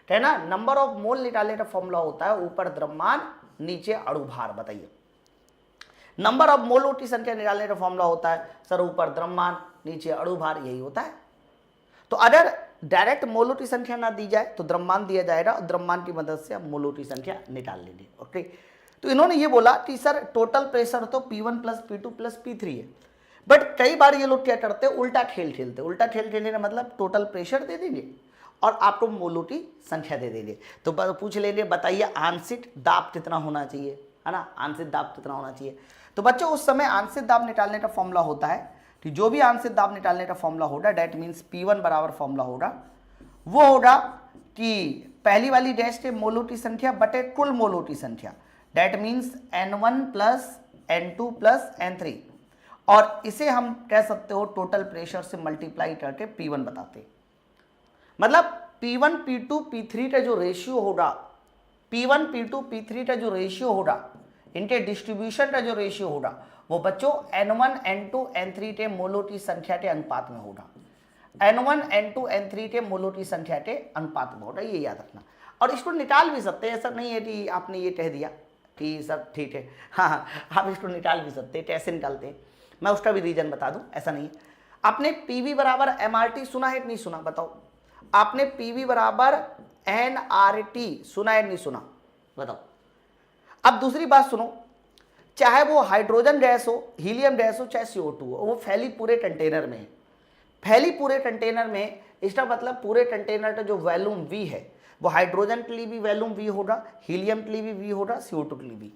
है ना, नंबर ऑफ मोल निकालने का फॉर्मूला होता है ऊपर द्रव्यमान नीचे अणु भार। बताइए नंबर ऑफ मोलों की संख्या निकालने का फॉर्मूला होता है सर ऊपर द्रव्यमान नीचे अणु भार, यही होता है। तो अगर डायरेक्ट मोलों की संख्या ना दी जाए तो द्रव्यमान दिया जाएगा और द्रव्यमान की मदद से आप मोलों की संख्या निकाल लेंगे। ओके, तो इन्होंने ये बोला कि सर टोटल प्रेशर तो P1 plus P2 plus P3 है, बट कई बार ये लोग क्या करते हैं उल्टा खेल खेलते हैं। उल्टा खेल खेलने का मतलब टोटल प्रेशर दे देंगे और आपको मोलों की संख्या दे देंगे। तो पूछ लेंगे बताइए आंशिक दाब कितना होना चाहिए, है ना, आंशिक दाब कितना होना चाहिए। तो बच्चों उस समय आंशिक दाब निकालने का फॉर्मूला होता है कि जो भी आंशिक दाब निकालने का फॉर्मूला होगा दैट मीन्स P1 बराबर फॉर्मूला होगा वो होगा कि पहली वाली गैस के मोलों की संख्या बटे कुल मोलों की संख्या, that means N1 plus N2 plus N3, और इसे हम कह सकते हो टोटल प्रेशर से मल्टीप्लाई करके P1 बताते। मतलब P1 P2 P3 का जो रेशियो होगा, P1 P2 P3 का जो रेशियो होगा, इनके डिस्ट्रीब्यूशन का जो रेशियो होगा वो बच्चों N1 N2 N3 के मोलों की संख्या के अनुपात में होगा। N1 N2 N3 के मोलों की संख्या के अनुपात में होगा, ये याद रखना। और इसको निकाल भी सकते हैं, ऐसा नहीं है कि आपने ये कह दिया कि सर ठीक है, हाँ आप इसको निकाल भी सकते हैं। कैसे निकालते हैं मैं उसका भी रीजन बता दूं, ऐसा नहीं है। आपने PV बराबर MRT सुना है कि नहीं सुना बताओ, आपने PV बराबर NRT सुना है नहीं सुना बताओ। अब दूसरी बात सुनो, चाहे वो हाइड्रोजन गैस हो, हीलियम गैस हो, चाहे CO2 हो, वो फैली पूरे कंटेनर में है, फैली पूरे कंटेनर में, इसका मतलब पूरे कंटेनर का जो वॉल्यूम V है वो हाइड्रोजन के लिए भी वॉल्यूम V होगा, हीलियम के लिए भी V होगा, CO2 के लिए भी।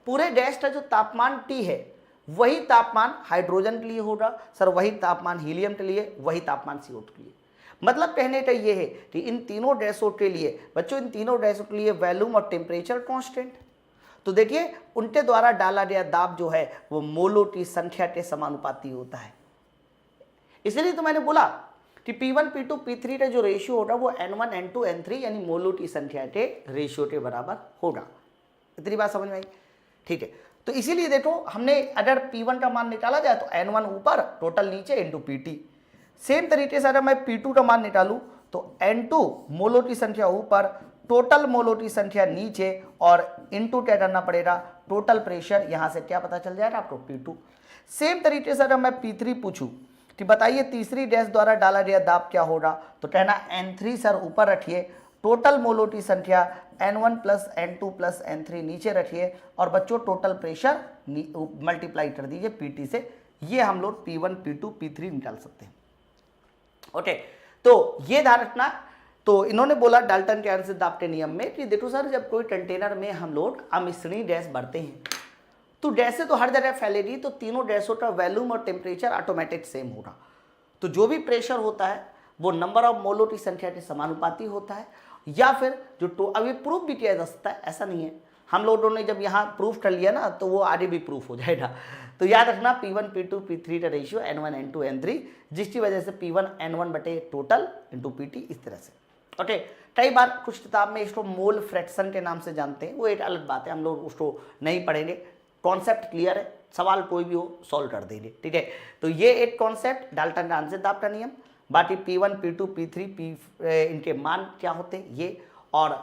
पूरे गैस का जो तापमान T है वही तापमान हाइड्रोजन के लिए होगा सर, वही तापमान हीलियम के लिए, वही तापमान CO2 के लिए। मतलब कहने का ये है कि इन तीनों गैसों के लिए बच्चों, इन तीनों गैसों के लिए वॉल्यूम और टेम्परेचर कांस्टेंट। तो देखिए उनके द्वारा डाला गया दाब जो है वो मोलों की संख्या के समानुपाती होता है। इसलिए तो मैंने बोला कि P1 P2 P3 का जो रेशियो होगा वो N1 N2 N3 यानी मोलों की संख्या के रेशियो के बराबर होगा। इतनी बात समझ में आई, ठीक है। तो इसीलिए देखो हमने अगर P1 का मान निकाला जाए तो N1 ऊपर टोटल नीचे इंटू PT। सेम तरीके से अगर मैं P2 का मान निकालूं तो N2 मोलों की संख्या ऊपर, टोटल मोलों की संख्या नीचे, और इनटू क्या करना पड़ेगा टोटल प्रेशर, यहां से क्या पता चल जाएगा आपको P2। सेम तरीके से अगर मैं P3 पूछूं कि बताइए तीसरी गैस द्वारा डाला गया दाब क्या होगा, तो कहना N3 सर ऊपर रखिए, टोटल मोलों की संख्या N1 plus N2 plus N3 नीचे रखिए, और बच्चों टोटल प्रेशर मल्टीप्लाई कर दीजिए PT से। ये हम लोग P1 P2 P3 निकाल सकते हैं। ओके, तो ये ध्यान रखना। तो इन्होंने बोला डाल्टन के आंशिक दाब के नियम में कि देखो सर जब कोई कंटेनर में हम लोग अमिश्रणीय गैस भरते हैं तो गैसें तो हर जगह फैलेगी, तो तीनों गैसों का वॉल्यूम और टेम्परेचर ऑटोमेटिक सेम होगा। तो जो भी प्रेशर होता है वो नंबर ऑफ मोलों की संख्या के समानुपाती होता है, या फिर जो अभी प्रूफ भी किया जा सकता है, ऐसा नहीं है। हम लोगों ने जब यहाँ प्रूफ कर लिया ना तो वो आगे भी प्रूफ हो जाएगा। तो याद रखना P1 P2 P3 का रेशियो N1 N2 N3, जिसकी वजह से P1 N1 बटे टोटल इंटू PT, इस तरह से। ओके, कई बार कुछ किताब में इसको मोल फ्रैक्शन के नाम से जानते हैं, वो एक अलग बात है, हम लोग उसको नहीं पढ़ेंगे। कॉन्सेप्ट क्लियर है, सवाल कोई भी हो सॉल्व कर देंगे, ठीक है। तो ये एक कॉन्सेप्ट डाल्टन का अंशदाब का नियम, बाकी P1 P2 P3 इनके मान क्या होते हैं ये, और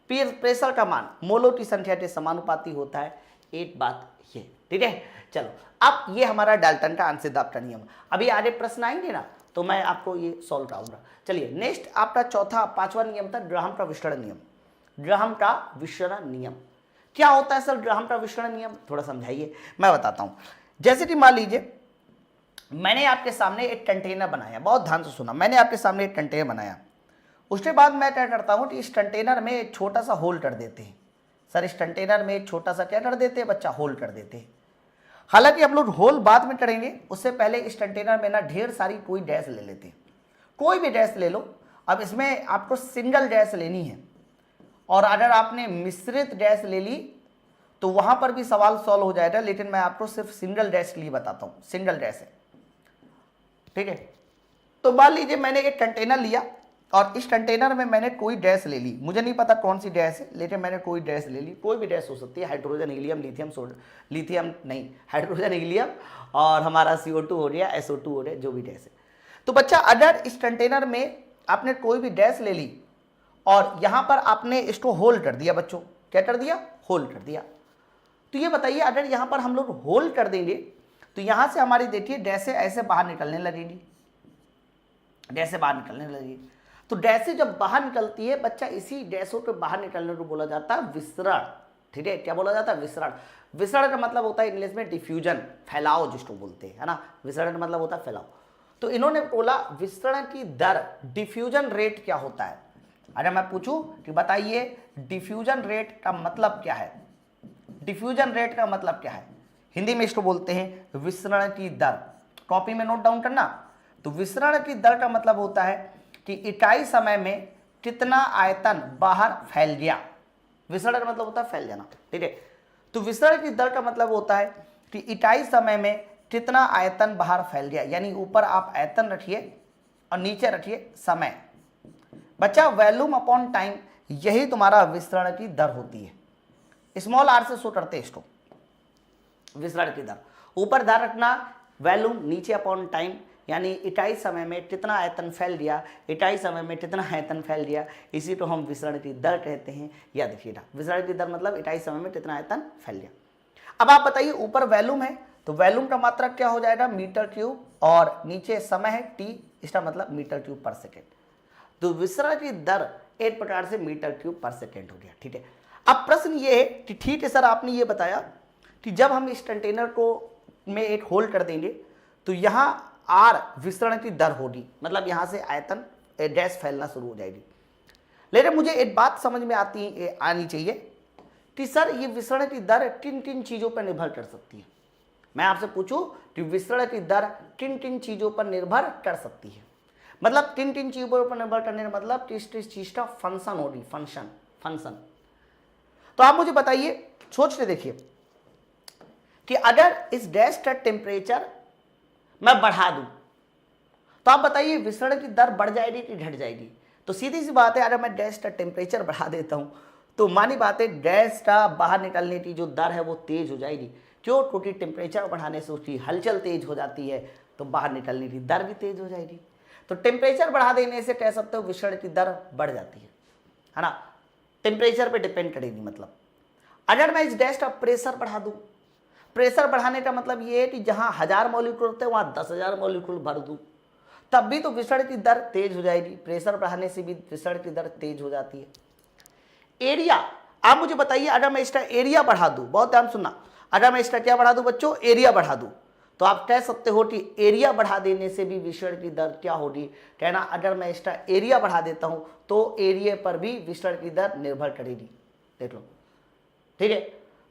प्रेशर का मान मोलों की संख्या के समानुपाती होता है, एक बात ये, ठीक है। चलो अब ये हमारा डाल्टन का अंशदाब का नियम। अभी आगे प्रश्न आएंगे ना तो मैं आपको ये सॉल्व कराऊंगा। चलिए नेक्स्ट आपका चौथा पांचवा नियम था ग्राहम का विसरण नियम। ग्राहम का विसरण नियम क्या होता है सर? ग्राहम का विसरण नियम थोड़ा समझाइए, मैं बताता हूं। जैसे कि मान लीजिए मैंने आपके सामने एक कंटेनर बनाया, बहुत ध्यान से सुना, मैंने आपके सामने एक कंटेनर बनाया, उसके बाद मैं क्या करता हूं कि इस कंटेनर में एक छोटा सा होल कर देते हैं। सर इस कंटेनर में एक छोटा सा क्या कर देते हैं बच्चा? होल कर देते हैं। हालांकि हम लोग होल बाद में करेंगे, उससे पहले इस कंटेनर में ना ढेर सारी कोई डैश ले लेते हैं, कोई भी डैश ले लो। अब इसमें आपको सिंगल डैश लेनी है, और अगर आपने मिश्रित डैश ले ली तो वहां पर भी सवाल सॉल्व हो जाएगा, लेकिन मैं आपको सिर्फ सिंगल डैश के लिए बताता हूं, सिंगल डैश है, ठीक है। तो मान लीजिए मैंने एक कंटेनर लिया और इस कंटेनर में मैंने कोई डैश ले ली, मुझे नहीं पता कौन सी डैश है, लेकिन मैंने कोई डैश ले ली, कोई भी डैश हो सकती है, हाइड्रोजन हीलियम लिथियम नहीं, हाइड्रोजन हीलियम और हमारा CO2 हो गया, SO2 हो गया, जो भी डैश है। तो बच्चा अगर इस कंटेनर में आपने कोई भी डैश ले ली और यहां पर आपने इसको होल कर दिया, बच्चों क्या कर दिया? होल कर दिया। तो ये बताइए अगर यहां पर हम लोग होल कर देंगे तो यहां से हमारी देखिए डैशें ऐसे बाहर निकलने लगेगी, डैशें बाहर निकलने लगेगी। तो डैशें जब बाहर निकलती है बच्चा, इसी डैशों के बाहर निकलने को बोला जाता है विसरण, ठीक है। क्या बोला जाता है? विसरण। विसरण का मतलब होता है इंग्लिश में डिफ्यूजन, फैलाव जिसको बोलते हैं, है ना। विसरण का मतलब होता है फैलाव। तो इन्होंने बोला विसरण की दर, डिफ्यूजन रेट क्या होता है? अगर मैं पूछूं कि बताइए डिफ्यूजन रेट का मतलब क्या है? डिफ्यूजन रेट का मतलब क्या है? हिंदी में इसको बोलते हैं विसरण की दर। कॉपी में नोट डाउन करना। तो विसरण की दर का मतलब होता है कि इकाई समय में कितना आयतन बाहर फैल गया। विसरण का मतलब होता है फैल जाना, ठीक है। तो विसरण की दर का मतलब होता है कि इकाई समय में कितना आयतन बाहर फैल गया, यानी ऊपर आप आयतन रखिए और नीचे रखिए समय। बच्चा वॉल्यूम अपॉन टाइम, यही तुम्हारा विसरण की दर होती है। स्मॉल आर से शो करते हैं इसको, विसरण की दर। ऊपर ध्यान रखना वॉल्यूम, नीचे अपॉन टाइम, यानी इकाई समय में कितना आयतन फैल गया, इकाई समय में कितना आयतन फैल गया, इसी को हम विसरण की दर कहते हैं। याद रखिएगा, विसरण की दर मतलब इकाई समय में कितना आयतन फैल गया। अब आप बताइए ऊपर वॉल्यूम है तो वॉल्यूम का मात्रक क्या हो जाएगा? मीटर क्यूब, और नीचे समय है T, इसका मतलब मीटर क्यूब पर सेकेंड। तो विसरण की दर एक प्रकार से मीटर क्यूब पर सेकेंड हो गया, ठीक है। अब प्रश्न ये है कि ठीक है सर आपने ये बताया कि जब हम इस कंटेनर को में एक होल कर देंगे तो यहाँ R विसरण की दर होगी, मतलब यहाँ से आयतन डैश फैलना शुरू हो जाएगी। लेकिन मुझे एक बात समझ में आनी चाहिए कि सर ये विसरण की दर किन किन चीज़ों पर निर्भर कर सकती है। मैं आपसे पूछूं कि विसरण की दर किन किन चीज़ों पर निर्भर कर सकती है, मतलब किन किन चीज़ों पर निर्भर करने का मतलब किस किस चीज़ का फंक्शन होगी, फंक्शन। तो आप मुझे बताइए, सोच के देखिए कि अगर इस डैश का टेम्परेचर मैं बढ़ा दूं तो आप बताइए विसरण की दर बढ़ जाएगी कि घट जाएगी? तो सीधी सी बात है, अगर मैं डैश का टेम्परेचर बढ़ा देता हूं तो मानी बात है डैश का बाहर निकलने की जो दर है वो तेज हो जाएगी। क्यों? क्योंकि टेम्परेचर बढ़ाने से उसकी हलचल तेज हो जाती है, तो बाहर निकलने की दर भी तेज हो जाएगी। तो टेम्परेचर बढ़ा देने से कह सकते हो विसरण की दर बढ़ जाती है ना। टेम्परेचर पे डिपेंड करेगी। मतलब अगर मैं इस डैश का प्रेशर बढ़ा दूं, प्रेशर बढ़ाने का मतलब ये है कि जहां 1000 मॉलिक्यूल होते हैं वहां 10,000 मॉलिक्यूल भर दूं, तब भी तो विसरण की दर तेज हो जाएगी। प्रेशर बढ़ाने से भी विसरण की दर तेज हो जाती है। एरिया, आप मुझे बताइए अगर मैं इसका एरिया बढ़ा दूं, बहुत ध्यान सुनना, अगर मैं इसका क्या बढ़ा दूं बच्चों? एरिया बढ़ा दूं, तो आप कह सकते हो कि एरिया बढ़ा देने से भी विसरण की दर क्या होगी? कहना अगर मैं इसका एरिया बढ़ा देता हूं तो एरिया पर भी विसरण की दर निर्भर करेगी। देख लो, ठीक है।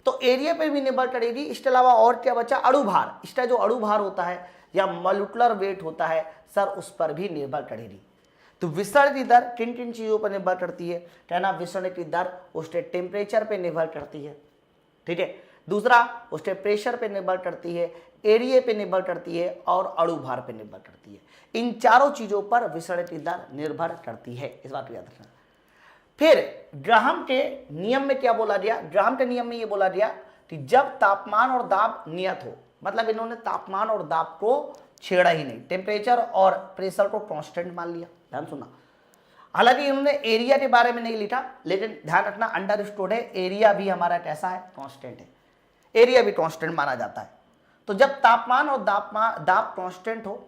तो एरिया पर भी निर्भर करेगी। इसके अलावा और क्या बचा? अणुभार। इसका जो अणुभार होता है या मॉलिक्यूलर वेट होता है सर, उस पर भी निर्भर करेगी। तो विसरण की दर किन किन चीज़ों पर निर्भर करती है? कहना विसरण की दर उसके टेम्परेचर पर निर्भर करती है, ठीक है। दूसरा, उसके प्रेशर पे निर्भर करती है, एरिया पे निर्भर करती है और अणुभार पे निर्भर करती है। इन चारों चीज़ों पर विसरण की दर निर्भर करती है, इस बात को याद रखना। फिर ग्राहम के नियम में क्या बोला गया, ग्राहम के नियम में ये बोला गया कि जब तापमान और दाब नियत हो, मतलब इन्होंने तापमान और दाब को छेड़ा ही नहीं, टेम्परेचर और प्रेशर को कांस्टेंट मान लिया। ध्यान सुनना, हालांकि इन्होंने एरिया के बारे में नहीं लिखा, लेकिन ध्यान रखना अंडरस्टूड है, एरिया भी हमारा कैसा है, कांस्टेंट है, एरिया भी कांस्टेंट माना जाता है। तो जब तापमान और दाब कांस्टेंट हो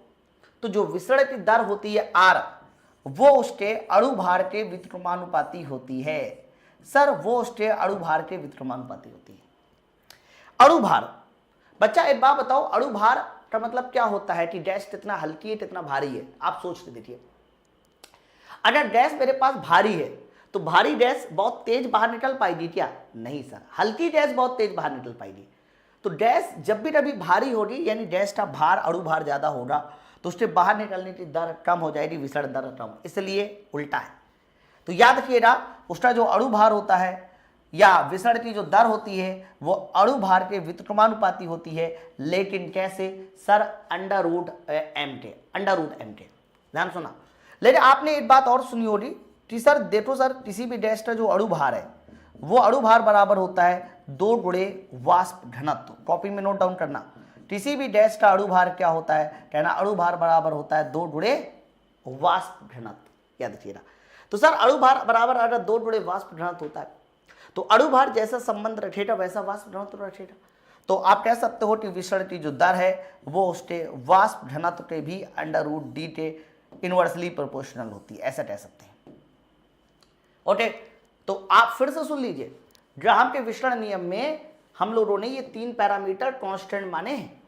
तो जो विसरण की दर होती है आर, वो उसके अणु भार के व्युत्क्रमानुपाती होती है। सर वो उसके अणु भार के व्युत्क्रमानुपाती होती है। अणु भार, बच्चा एक बात बताओ, अणु भार का मतलब क्या होता है कि डैश कितना हल्की है कितना भारी है। आप सोच के देखिए, अगर डैश मेरे पास भारी है तो भारी डैश बहुत तेज बाहर निकल पाएगी क्या, नहीं सर, हल्की डैश बहुत तेज बाहर निकल पाएगी। तो डैश जब भी कभी भारी होगी, यानी डैश का भार अणु भार ज्यादा होगा तो उसके बाहर निकलने की दर कम हो जाएगी, विसरण दर कम, इसलिए उल्टा है। तो याद रखिएगा, उसका जो अणु भार होता है या विसरण की जो दर होती है वो अणु भार के व्युत्क्रमानुपाती होती है, लेकिन कैसे सर, अंडर रूट एम के, अंडर रूट एम के। ध्यान सुना, लेकिन आपने एक बात और सुनी होगी कि सर देखो सर, किसी भी डैश का जो अणु भार है वो अणु भार बराबर होता है 2 गुणे वाष्प घनत्व। कॉपी में नोट डाउन करना, किसी भी डैश का अणु भार क्या होता है, कहना अणु भार बराबर होता है 2 गुणे वाष्प घनत्व, याद रखिएगा। तो सर अणु भार बराबर अगर 2 गुणे वाष्प घनत्व होता है तो अणु भार जैसा संबंध रखेगा वैसा वाष्प घनत्व रखेगा। तो आप कह सकते हो कि विसरण की जो दर है वो उसके वाष्प घनत्व के भी अंडर रूट डी के इनवर्सली प्रोपोर्शनल होती है, ऐसा कह सकते हैं। ओके, तो आप फिर से सुन लीजिए, ग्राहम के विसरण नियम में हम लोगों ने ये 3 पैरामीटर कांस्टेंट माने हैं,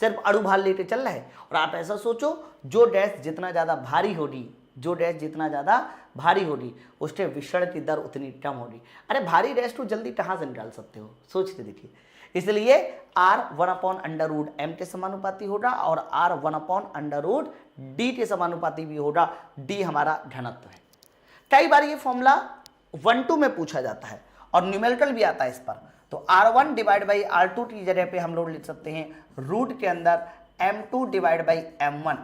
सिर्फ अणु भार लेके चल रहा है। और आप ऐसा सोचो, जो डैश जितना ज्यादा भारी होगी, जो डैश जितना ज्यादा भारी होगी उसके विसरण की दर उतनी कम होगी। अरे भारी डैश तो जल्दी कहां से निकाल सकते हो, सोच के देखिए। इसलिए R 1/√m के समानुपाती होगा और R 1/√d के समानुपाती भी होगा। d हमारा घनत्व है। कई बार ये फॉर्मूला 1-2 में पूछा जाता है और न्यूमेरिकल भी आता है इस पर। तो R1 डिवाइड बाई R2 की जगह पे हम लोग लिख सकते हैं रूट के अंदर M2 डिवाइड बाई M1,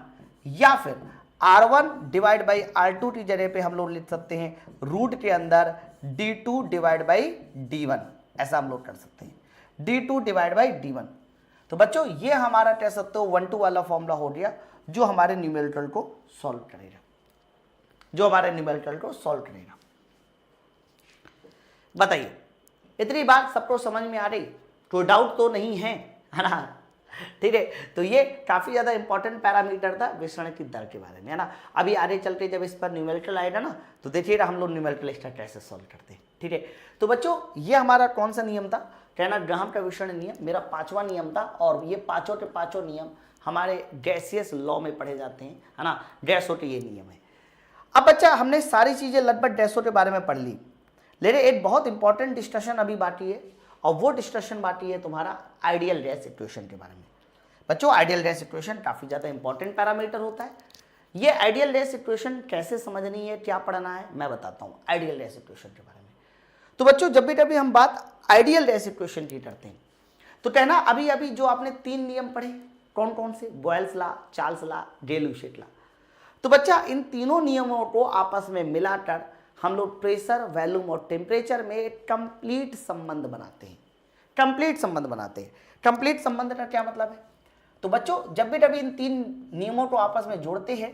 या फिर R1 डिवाइड बाई R2 की जगह पे हम लोग लिख सकते हैं रूट के अंदर D2 डिवाइड बाई D1, ऐसा हम लोग कर सकते हैं, D2 डिवाइड बाई D1। तो बच्चों ये हमारा कह सकते हो 1-2 वाला फॉर्मूला हो गया जो हमारे न्यूमेरिकल को सॉल्व करेगा, जो हमारे न्यूमेरिकल को सॉल्व करेगा। बताइए, इतनी बात सबको समझ में आ रही, कोई डाउट तो नहीं है ना? ठीक है, तो ये काफी ज्यादा इंपॉर्टेंट पैरामीटर था विसरण की दर के बारे में, है ना। अभी आगे चलते जब इस पर न्यूमेरिकल आएगा ना तो देखिएगा हम लोग न्यूमेरिकल इसका कैसे सॉल्व करते हैं। ठीक है, तो बच्चों ये हमारा कौन सा नियम था, कहना ग्राहम का विसरण नियम, मेरा 5वां नियम था। और ये पांचों के पांचों नियम हमारे गैसियस लॉ में पढ़े जाते हैं, है ना, गैसों के ये नियम है। अब बच्चा हमने सारी चीजें लगभग गैसों के बारे में पढ़ ली, लेकिन एक बहुत इंपॉर्टेंट डिस्कशन अभी बाकी है, और वो डिस्कशन बाकी है तुम्हारा आइडियल गैस इक्वेशन के बारे में। बच्चों आइडियल गैस इक्वेशन काफी ज्यादा इंपॉर्टेंट पैरामीटर होता है। ये आइडियल गैस इक्वेशन कैसे समझनी है, क्या पढ़ना है, मैं बताता हूं आइडियल गैस इक्वेशन के बारे में। तो बच्चों जब भी कभी हम बात आइडियल गैस इक्वेशन की करते हैं तो कहना अभी अभी जो आपने 3 नियम पढ़े, कौन कौन से, Boyle's law, Charles law, Gauss-Leavitt law. तो बच्चा इन तीनों नियमों को आपस में मिलाकर हम लोग प्रेशर, वॉल्यूम और टेम्परेचर में एक कंप्लीट संबंध बनाते हैं, कंप्लीट संबंध बनाते हैं। कंप्लीट संबंध का क्या मतलब है, तो बच्चों जब भी कभी इन 3 नियमों को आपस में जोड़ते हैं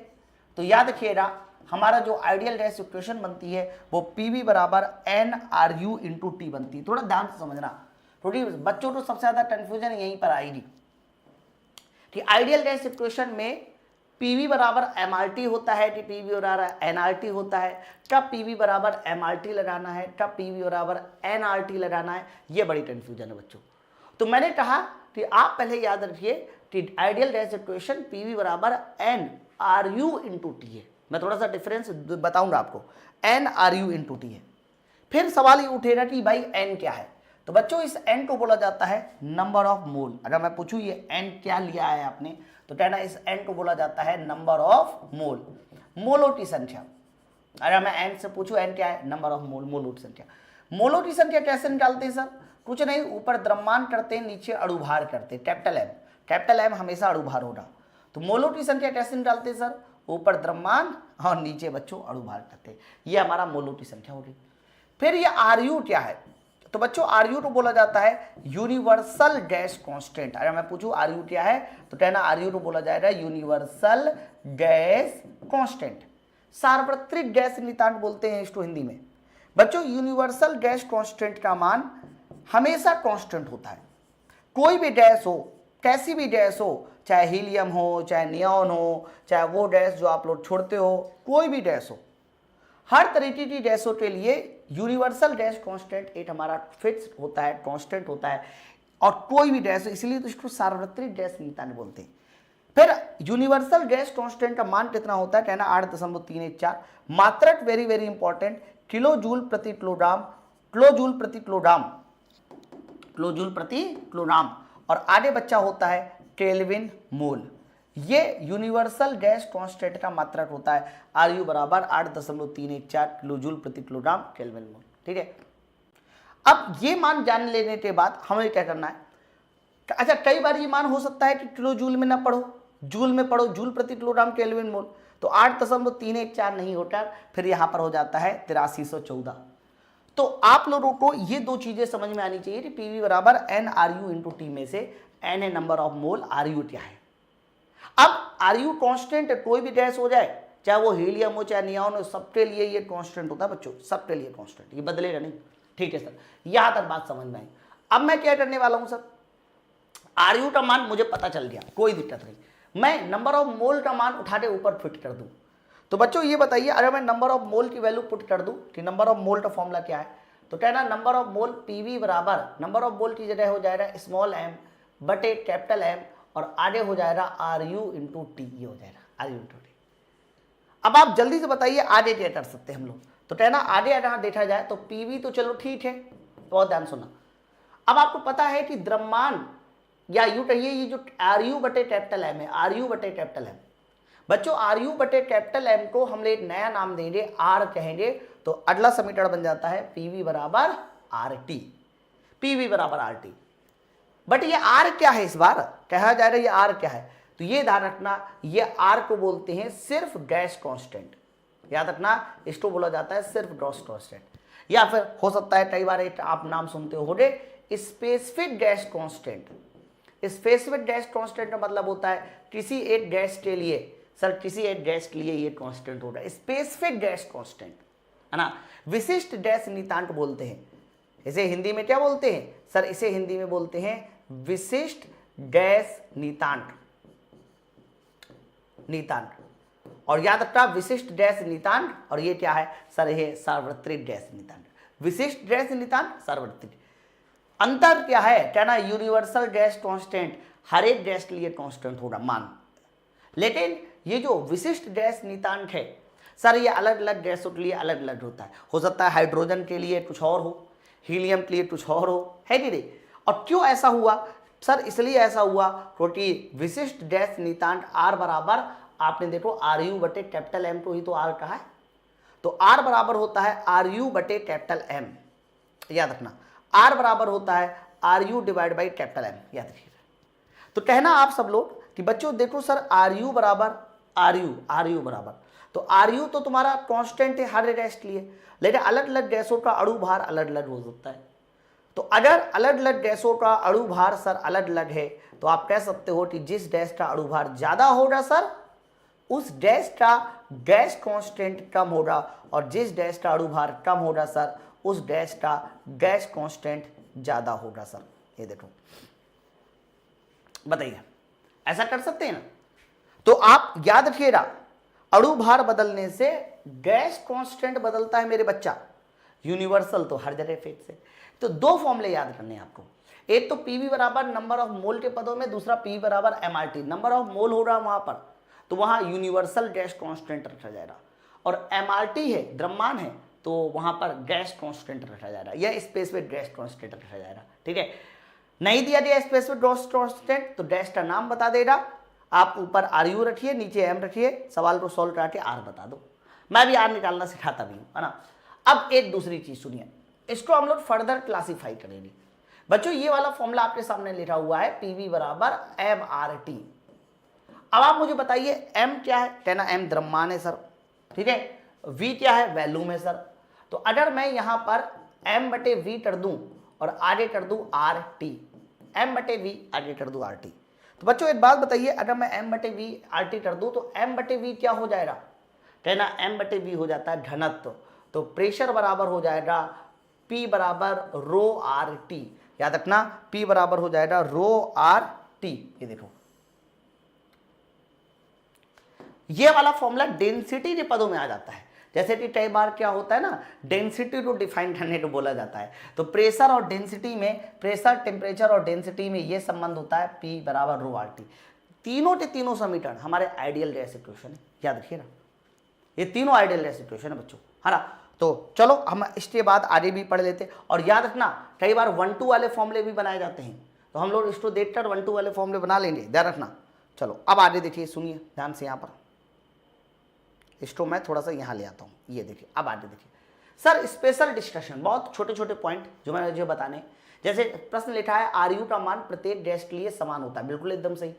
तो याद रखिएगा हमारा जो आइडियल गैस इक्वेशन बनती है वो PV बराबर NRU इंटू T बनती है। थोड़ा ध्यान से समझना, थोड़ी बच्चों को सबसे ज्यादा कंफ्यूजन यहीं पर आएगी कि आइडियल गैस इक्वेशन में PV बराबर MRT होता है कि PV बराबर NRT होता है, कब PV बराबर MRT लगाना है, कब PV बराबर NRT लगाना है, ये बड़ी कंफ्यूजन है बच्चों। तो मैंने कहा कि आप पहले याद रखिए कि आइडियल गैस इक्वेशन PV बराबर NRU इंटू T है। मैं थोड़ा सा डिफरेंस बताऊंगा आपको, NRU इंटू T है। फिर सवाल ये उठेगा कि भाई N क्या है, तो बच्चों इस N को बोला जाता है नंबर ऑफ मोल। अगर मैं पूछूं ये N क्या लिया है आपने, तो कहना इस N को बोला जाता है नंबर ऑफ मोल, मोलों की संख्या। अगर मैं N से पूछूं N क्या है, नंबर ऑफ मोल, मोलों की संख्या। मोलों की संख्या कैसे निकालते हैं सर, कुछ नहीं, ऊपर द्रव्यमान करते हैं, नीचे अणुभार करते हैं, कैपिटल M हमेशा अणुभार होगा। तो मोलोटी संख्या कैसे निकालते हैं सर, ऊपर द्रव्यमान और नीचे बच्चों अणुभार करते हैं, ये हमारा मोलोटी संख्या हो गई। फिर ये आरयू क्या है, तो बच्चों आरयू तो बोला जाता है यूनिवर्सल गैस कांस्टेंट। अगर मैं पूछूं आरयू क्या है तो कहना आरयू तो बोला जाएगा यूनिवर्सल गैस कांस्टेंट, सार्वत्रिक गैस नियतांक बोलते हैं इसको हिंदी में। बच्चों यूनिवर्सल गैस कांस्टेंट का मान हमेशा कांस्टेंट होता है, कोई भी गैस हो, कैसी भी गैस हो, चाहे हीलियम हो, चाहे नियॉन हो, चाहे वो गैस जो आप लोग छोड़ते हो, कोई भी गैस हो, हर तरीके की गैसों के लिए यूनिवर्सल गैस कांस्टेंट एक हमारा फिक्स होता है, कांस्टेंट होता है, और कोई भी गैस हो, इसलिए तो इसको सार्वत्रिक गैस नियतांक बोलते हैं। फिर यूनिवर्सल गैस कांस्टेंट का मान कितना होता है, कहना 8.314, मात्रक very very important, kilo joule प्रति किलोग्राम, किलोजूल प्रति किलोग्राम, किलोजूल प्रति किलोग्राम, और आगे बच्चा होता है केल्विन मोल। ये यूनिवर्सल गैस कांस्टेंट का मात्रक होता है, आरयू बराबर 8.314 किलोजूल प्रति किलोग्राम केल्विन मोल। ठीक है, अब ये मान जान लेने के बाद हमें क्या करना है, अच्छा कई बार ये मान हो सकता है कि किलो जूल में ना पढ़ो, जूल में पढ़ो, जूल प्रति किलोग्राम केल्विन मोल, तो 8.314 नहीं होता, फिर यहां पर हो जाता है 8314। तो आप लोगों को ये दो चीजें समझ में आनी चाहिए कि पीवी बराबर N R U into T में से N a number of mole, R U क्या है। अब आर यू कॉन्स्टेंट कोई भी गैस हो जाए, चाहे वो हीलियम हो चाहे नियॉन हो, सबके लिए ये कांस्टेंट होता है बच्चों, सबके लिए कांस्टेंट, ये बदलेगा नहीं। ठीक है सर, यहां तक बात समझ में आई। अब मैं क्या करने वाला हूं सर, आर यू का मान मुझे पता चल गया, कोई दिक्कत नहीं, मैं नंबर ऑफ मोल का मान उठा के ऊपर फिट कर दूं। तो बच्चों ये बताइए, अगर मैं नंबर ऑफ मोल की वैल्यू पुट कर दूं कि नंबर ऑफ मोल का फॉर्मूला क्या है, तो कहना नंबर ऑफ मोल पीवी बराबर, नंबर ऑफ मोल की जगह हो जाएगा स्मॉल एम बटे कैपिटल एम, और आगे हो जाएगा आर यू इंटू टी, ये हो जाएगा आर यू इंटू टी। अब आप जल्दी से बताइए आगे क्या कर सकते हैं हम लोग, तो कहना आगे अगर देखा जाए तो पीवी तो चलो ठीक है, बहुत ध्यान सुना। अब आपको पता है कि द्रव्यमान, या यू कहिए ये जो आर यू बटे कैपिटल एम है, आर यू बटे कैपिटल एम, बच्चों आर यू बटे कैपिटल एम को हम एक नया नाम देंगे, आर कहेंगे, तो अगला समीकरण बन जाता है पीवी बराबर आर टी, पीवी बराबर आर टी। बट ये आर क्या है, इस बार कहा जा रहा है ये आर क्या है, तो ये ध्यान रखना, ये आर को बोलते हैं सिर्फ गैस कांस्टेंट, याद रखना, इसको बोला जाता है सिर्फ गैस कांस्टेंट, या फिर हो सकता है कई बार एक आप नाम सुनते होंगे specific gas constant. Specific gas constant का मतलब होता है किसी एक गैस के लिए, सर किसी एक गैस के लिए ये कांस्टेंट होगा, स्पेसिफिक गैस कांस्टेंट है ना, विशिष्ट गैस नियतांक बोलते हैं। इसे हिंदी में क्या बोलते हैं सर, इसे हिंदी में बोलते हैं विशिष्ट गैस नियतांक, नियतांक। और याद रखना विशिष्ट गैस नियतांक, और ये क्या है सर, ये सार्वत्रिक गैस नियतांक, विशिष्ट गैस नियतांक सार्वत्रिक। अंतर क्या है, कहना यूनिवर्सल गैस कांस्टेंट हर एक गैस के लिए कांस्टेंट होगा मान, लेकिन ये जो विशिष्ट गैस नियतांक है सर, ये अलग अलग गैसों के लिए अलग अलग होता है। हो सकता है हाइड्रोजन के लिए कुछ और हो, हीलियम के लिए कुछ और हो, है कि नहीं। और क्यों ऐसा हुआ सर, इसलिए ऐसा हुआ क्योंकि विशिष्ट गैस नियतांक आर बराबर, आपने देखो आर यू बटे कैपिटल एम को ही तो आर कहा है, तो आर बराबर होता है आर यू बटे कैपिटल एम, याद रखना आर बराबर होता है R U divide by capital M, याद रखिएगा। तो कहना आप सब लोग कि बच्चों देखो सर आर यू बराबर आर यू बराबर, तो आर यू तो तुम्हारा कांस्टेंट है हर गैस के लिए, लेकिन अलग अलग गैसों का अणु भार अलग अलग हो सकता है। तो अगर अलग अलग गैसों का अणु भार सर अलग अलग है, तो आप कह सकते हो कि जिस गैस का अणु भार ज्यादा होगा सर, उस गैस का गैस कांस्टेंट कम होगा, और जिस गैस का अणु भार कम होगा सर, उस गैस का गैस कांस्टेंट ज्यादा होगा सर। ये देखो, बताइए ऐसा कर सकते हैं ना। तो आप याद रखिएगा, अणु भार बदलने से गैस कांस्टेंट बदलता है मेरे बच्चा, यूनिवर्सल तो हर जगह फिक्स है। तो दो फॉर्मूले याद करने हैं आपको, एक तो पीवी बराबर नंबर ऑफ मोल के पदों में, दूसरा पीवी बराबर एमआरटी, नंबर ऑफ मोल हो रहा वहां पर, तो वहां यूनिवर्सल गैस कांस्टेंट रखा जाएगा, और एमआरटी है द्रव्यमान है, तो वहां पर गैस कांस्टेंट रखा जाएगा, या स्पेसिफिक गैस कांस्टेंट रखा जाएगा। ठीक है, नहीं दिया गया स्पेसिफिक गैस कांस्टेंट तो गैस का नाम बता देगा, आप ऊपर आर यू रखिए नीचे एम रखिए, सवाल को सॉल्व करके आर बता दो, मैं भी आर निकालना सिखाता भी हूं, है ना। अब एक दूसरी चीज सुनिए, इसको हम लोग फर्दर क्लासीफाई करेंगे। बच्चों ये वाला फॉर्मूला आपके सामने लिखा हुआ है, पीवी बराबर एम आर टी। अब आप मुझे बताइए m क्या है, कहना m द्रव्यमान है सर, ठीक है, v क्या है, वैल्यूम है सर। तो अगर मैं यहां पर m बटे v कर दूं और आगे कर दूं RT, m बटे v आगे कर दूं RT, तो बच्चों एक बात बताइए, अगर मैं m बटे v RT कर दूं तो m बटे v क्या हो जाएगा, कहना m बटे v हो जाता है घनत्व, तो प्रेशर बराबर हो जाएगा P बराबर रो RT, याद रखना P बराबर हो जाएगा रो RT। ये देखो ये वाला फॉर्मूला डेंसिटी के पदों में आ जाता है, जैसे कि कई बार क्या होता है ना, डेंसिटी को डिफाइन करने को बोला जाता है, तो प्रेशर और डेंसिटी में, प्रेशर टेम्परेचर और डेंसिटी में ये संबंध होता है P बराबर रो RT। तीनों के तीनों समीकरण हमारे आइडियल गैस इक्वेशन है, याद रखिए ना, ये तीनों आइडियल गैस इक्वेशन है बच्चों, है ना। तो चलो हम इसके बाद आगे भी पढ़ लेते, और याद रखना कई बार 1-2 वाले फॉर्मूले भी बनाए जाते हैं, तो हम लोग इसको देखकर 1-2 वाले फॉर्मूले बना लेंगे, ध्यान रखना। चलो अब आगे देखिए, सुनिए ध्यान से, यहाँ पर इसको मैं थोड़ा सा यहाँ ले आता हूँ, ये देखिए अब आगे देखिए सर, स्पेशल डिस्कशन, बहुत छोटे छोटे पॉइंट जो मैंने जो बताने, जैसे प्रश्न लिखा है आरयू का मान प्रत्येक डैश के लिए समान होता है, बिल्कुल एकदम सही,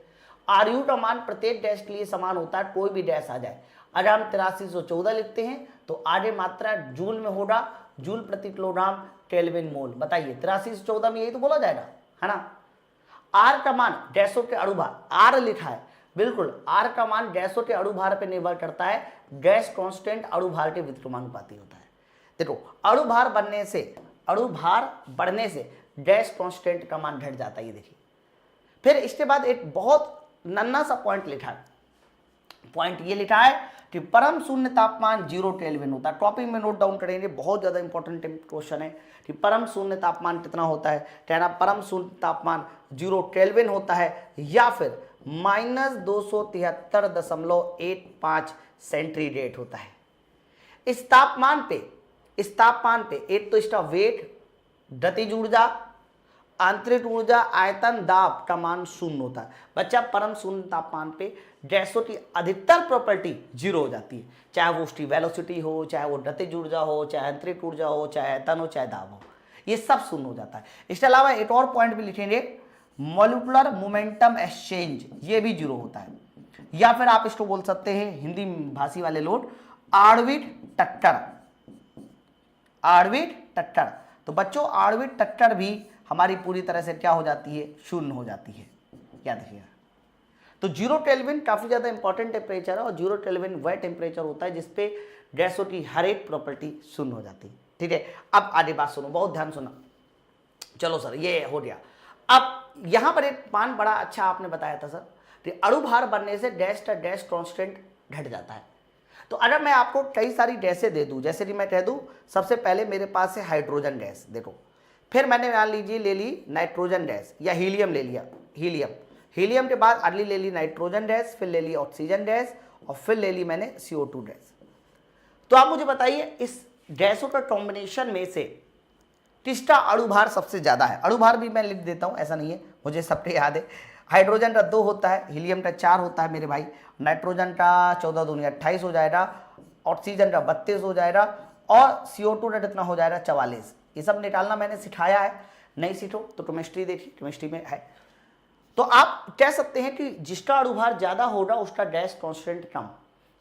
आरयू का मान प्रत्येक डैश के लिए समान होता है, कोई भी डैश आ जाए। अगर हम 8314 लिखते हैं तो आगे मात्रा जूल में होगा, जूल प्रति किलोग्राम केल्विन मोल, बताइए 8314 में यही तो बोला जाएगा, है ना। आर का मान गैसों के अणुभार, आर लिखा है, बिल्कुल आर का मान गैसों के अणुभार पर निर्भर करता है, गैस कांस्टेंट अणुभार के व्युत्क्रमानुपाती होता है। देखो अणुभार बढ़ने से गैस कांस्टेंट का मान घट जाता है, ये देखिए। फिर इसके बाद एक बहुत नन्ना सा पॉइंट लिखा है, पॉइंट ये लिखा है कि परम शून्य तापमान 0 केल्विन होता है, टॉपिक में नोट डाउन करेंगे, बहुत ज्यादा इंपॉर्टेंट क्वेश्चन है कि परम शून्य तापमान कितना होता है, कहना परम शून्य तापमान 0 केल्विन होता है, या फिर -273.15 सेंटीग्रेड होता है। इस तापमान पे एक तो इसका वेट, गतिज ऊर्जा, आंतरिक ऊर्जा, आयतन, दाब का मान शून्य होता है। बच्चा परम शून्य तापमान पे गैसों की अधिकतर प्रॉपर्टी 0 हो जाती है, चाहे वो उसकी वेलोसिटी हो, चाहे वो गतिज ऊर्जा हो, चाहे आंतरिक ऊर्जा हो, चाहे आयतन हो, चाहे दाब हो, ये सब शून्य हो जाता है। इसके अलावा एक और पॉइंट भी लिखेंगे, मॉलिक्यूलर मोमेंटम एक्सचेंज, ये भी 0 होता है, या फिर आप इसको बोल सकते हैं हिंदी भाषी वाले लोग, आणविक टक्कर। तो बच्चों आणविक टक्कर भी हमारी पूरी तरह से क्या हो जाती है, शून्य हो जाती है, याद रखिएगा। तो 0 केल्विन काफी ज्यादा इंपॉर्टेंट टेम्परेचर है, और 0 केल्विन वह टेम्परेचर होता है जिसपे गैसों की हर एक प्रॉपर्टी शून्य हो जाती है, ठीक है। अब आगे बात सुनो, बहुत ध्यान सुना, चलो सर ये हो गया। अब यहां पर एक मान बड़ा अच्छा आपने बताया था सर कि अणुभार बनने से डैश का डैश कांस्टेंट घट जाता है। तो अगर मैं आपको कई सारी गैसें दे दूं, जैसे कि मैं कह दूं सबसे पहले मेरे पास है हाइड्रोजन गैस, देखो, फिर मैंने मान लीजिए ले ली नाइट्रोजन गैस, या हीलियम ले लिया, हीलियम के बाद अगली ले ली नाइट्रोजन गैस, फिर ले ली ऑक्सीजन गैस, और फिर ले ली मैंने CO2 गैस। तो आप मुझे बताइए इस गैसों का कॉम्बिनेशन में से किसका अणुभार सबसे ज्यादा है। अणुभार भी मैं लिख देता हूं, ऐसा नहीं है, मुझे सबके याद है। हाइड्रोजन का 2 होता है, हीलियम का 4 होता है मेरे भाई, नाइट्रोजन का 14 दूनी 28 हो जाएगा, ऑक्सीजन का 32 हो जाएगा, और CO2 का कितना हो जाएगा 44। ये सब निकालना मैंने सिखाया है, नहीं सीखो तो केमिस्ट्री देखिए, केमिस्ट्री में है। तो आप कह सकते हैं कि जिसका अणुभार ज्यादा होगा उसका गैस कांस्टेंट कम,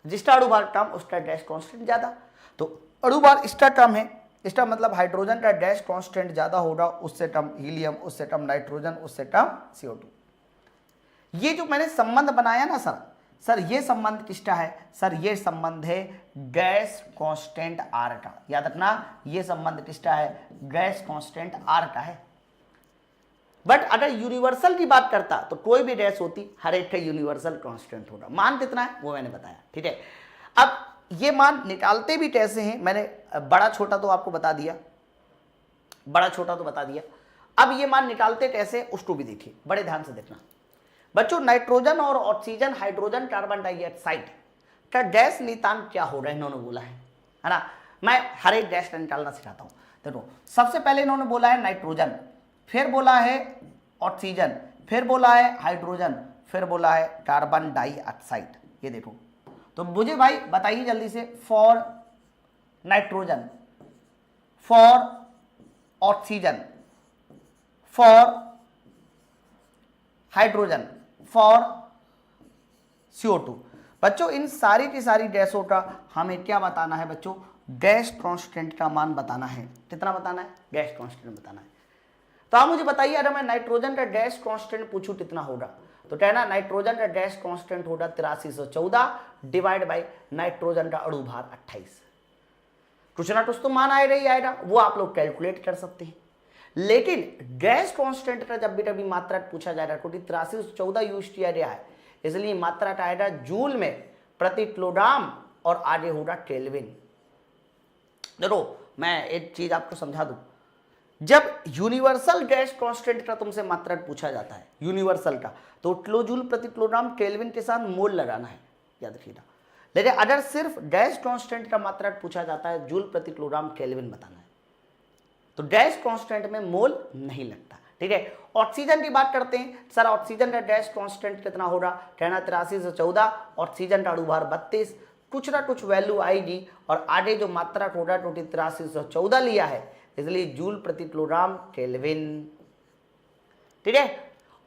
जिसका अणुभार कम उसका गैस कांस्टेंट ज्यादा। तो अणुभार इसका कम है, इसका मतलब हाइड्रोजन का गैस कांस्टेंट ज्यादा होगा, उससे कम हीलियम, उससे कम नाइट्रोजन, उससे कम CO2। ये जो मैंने संबंध बनाया ना सर ये संबंध किसका है सर, ये संबंध है गैस कांस्टेंट R का, याद रखना ये संबंध किसका है, गैस कांस्टेंट R का है। बट अगर यूनिवर्सल की बात करता तो कोई भी गैस होती हर एक का यूनिवर्सल कांस्टेंट होगा। मान कितना है वो मैंने बताया, ठीक है। अब ये मान निकालते भी कैसे हैं, मैंने बड़ा छोटा तो आपको बता दिया, अब ये मान निकालते कैसे उसको भी देखिए, बड़े ध्यान से देखना बच्चों। नाइट्रोजन और ऑक्सीजन, हाइड्रोजन, कार्बन डाइऑक्साइड का गैस नितांक क्या हो रहा है इन्होंने बोला है ना। मैं हर एक गैस का निकालना सिखाता हूं। देखो सबसे पहले इन्होंने बोला है नाइट्रोजन, फिर बोला है ऑक्सीजन, फिर बोला है हाइड्रोजन, फिर बोला है कार्बन डाइऑक्साइड। ये देखो, तो मुझे भाई बताइए जल्दी से, for nitrogen, for oxygen, for hydrogen, for CO2। बच्चों इन सारी की सारी गैसों का हमें क्या बताना है बच्चों, गैस कांस्टेंट का मान बताना है। कितना बताना है, गैस कांस्टेंट बताना है। तो आप मुझे बताइए अगर मैं नाइट्रोजन का गैस कांस्टेंट पूछूं कितना होगा, तो कहना नाइट्रोजन का गैस कांस्टेंट होगा 8314 डिवाइड बाय नाइट्रोजन का अणु भार 28। कुछ ना कुछ तो मान आएगा ही आएगा, वो आप लोग कैलकुलेट कर सकते हैं। लेकिन गैस कांस्टेंट का जब भी कभी मात्रा पूछा जाएगा, क्योंकि 8314 यूज किया गया है, इसलिए मात्रा का आएगा जूल में प्रति किलोग्राम और आगे होगा केल्विन। देखो मैं एक चीज आपको समझा दूं, जब यूनिवर्सल गैस कांस्टेंट का तुमसे मात्रक पूछा जाता है यूनिवर्सल का, तो किलो जूल प्रति किलोग्राम केल्विन के साथ मोल लगाना है, याद रखिएगा। लेकिन अगर सिर्फ गैस कांस्टेंट का मात्रक पूछा जाता है, जूल प्रति किलोग्राम केल्विन बताना है, तो गैस कांस्टेंट में मोल नहीं लगता। ठीक है, ऑक्सीजन की बात करते हैं। सर ऑक्सीजन का गैस कांस्टेंट कितना होगा, कहना 8314, ऑक्सीजन का अणुभार 32, कुछ ना कुछ वैल्यू आएगी और आगे जो मात्रक होगा तो 8314 लिया है, इसलिए जूल प्रति किलोग्राम केल्विन। ठीक है,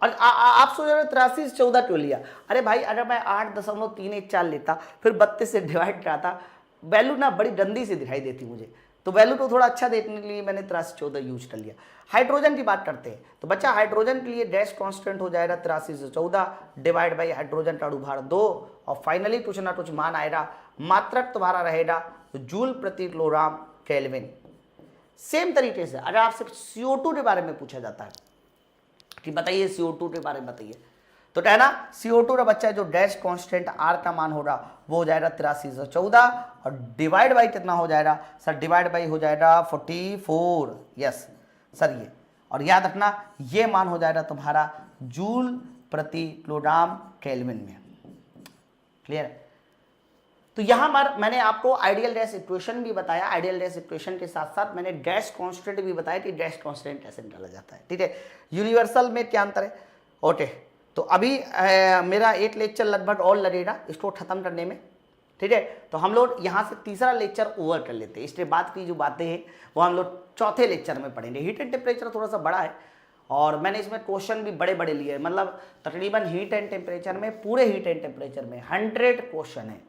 और आप सोच रहे 8314 क्यों लिया, अरे भाई अगर मैं 8.314 लेता फिर 32 से डिवाइड कराता, वैल्यू ना बड़ी गंदी से दिखाई देती मुझे, तो वैल्यू को थोड़ा अच्छा देखने के लिए मैंने 8314 यूज कर लिया। हाइड्रोजन की बात करते हैं, तो बच्चा हाइड्रोजन के लिए गैस कांस्टेंट हो जाएगा 8314 डिवाइड बाई हाइड्रोजन का अणुभार 2, और फाइनली कुछ ना कुछ मान आएगा, मात्रक तुम्हारा रहेगा जूल प्रति किलोग्राम केल्विन। सेम तरीके से अगर आपसे CO2 के बारे में पूछा जाता है कि बताइए CO2 के बारे में बताइए, तो कहना CO2 का बच्चा जो गैस कांस्टेंट R का मान होगा वो हो जाएगा 8314 और डिवाइड बाई कितना हो जाएगा सर, डिवाइड बाई हो जाएगा 44। यस सर ये, और याद रखना ये मान हो जाएगा तुम्हारा जूल प्रति किलोग्राम केल्विन में। क्लियर है, तो यहां मैंने आपको आइडियल गैस इक्वेशन भी बताया, आइडियल गैस इक्वेशन के साथ साथ मैंने गैस कांस्टेंट भी बताया कि गैस कांस्टेंट कैसे निकाला जाता है। ठीक है, यूनिवर्सल में क्या अंतर है। ओके, तो अभी मेरा एक लेक्चर लगभग और लगेगा इसको खत्म करने में। ठीक है, तो हम लोग यहाँ से तीसरा लेक्चर ओवर कर लेते हैं, इसके बाद की जो बातें हैं वो हम लोग चौथे लेक्चर में पढ़ेंगे। हीट एंड टेम्परेचर थोड़ा सा बड़ा है और मैंने इसमें क्वेश्चन भी बड़े बड़े लिए, मतलब तकरीबन हीट एंड टेम्परेचर में, पूरे हीट एंड टेम्परेचर में 100 क्वेश्चन है,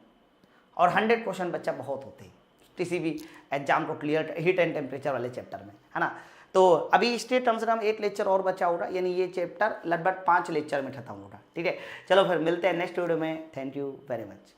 और 100 क्वेश्चन बच्चा बहुत होते हैं किसी भी एग्जाम को क्लियर हीट एंड टेम्परेचर वाले चैप्टर में, है ना। तो अभी इसके कम से कम एक लेक्चर और बचा होगा, यानी ये चैप्टर लगभग 5 लेक्चर में खत्म होगा। ठीक है, चलो फिर मिलते हैं नेक्स्ट वीडियो में। Thank you very much.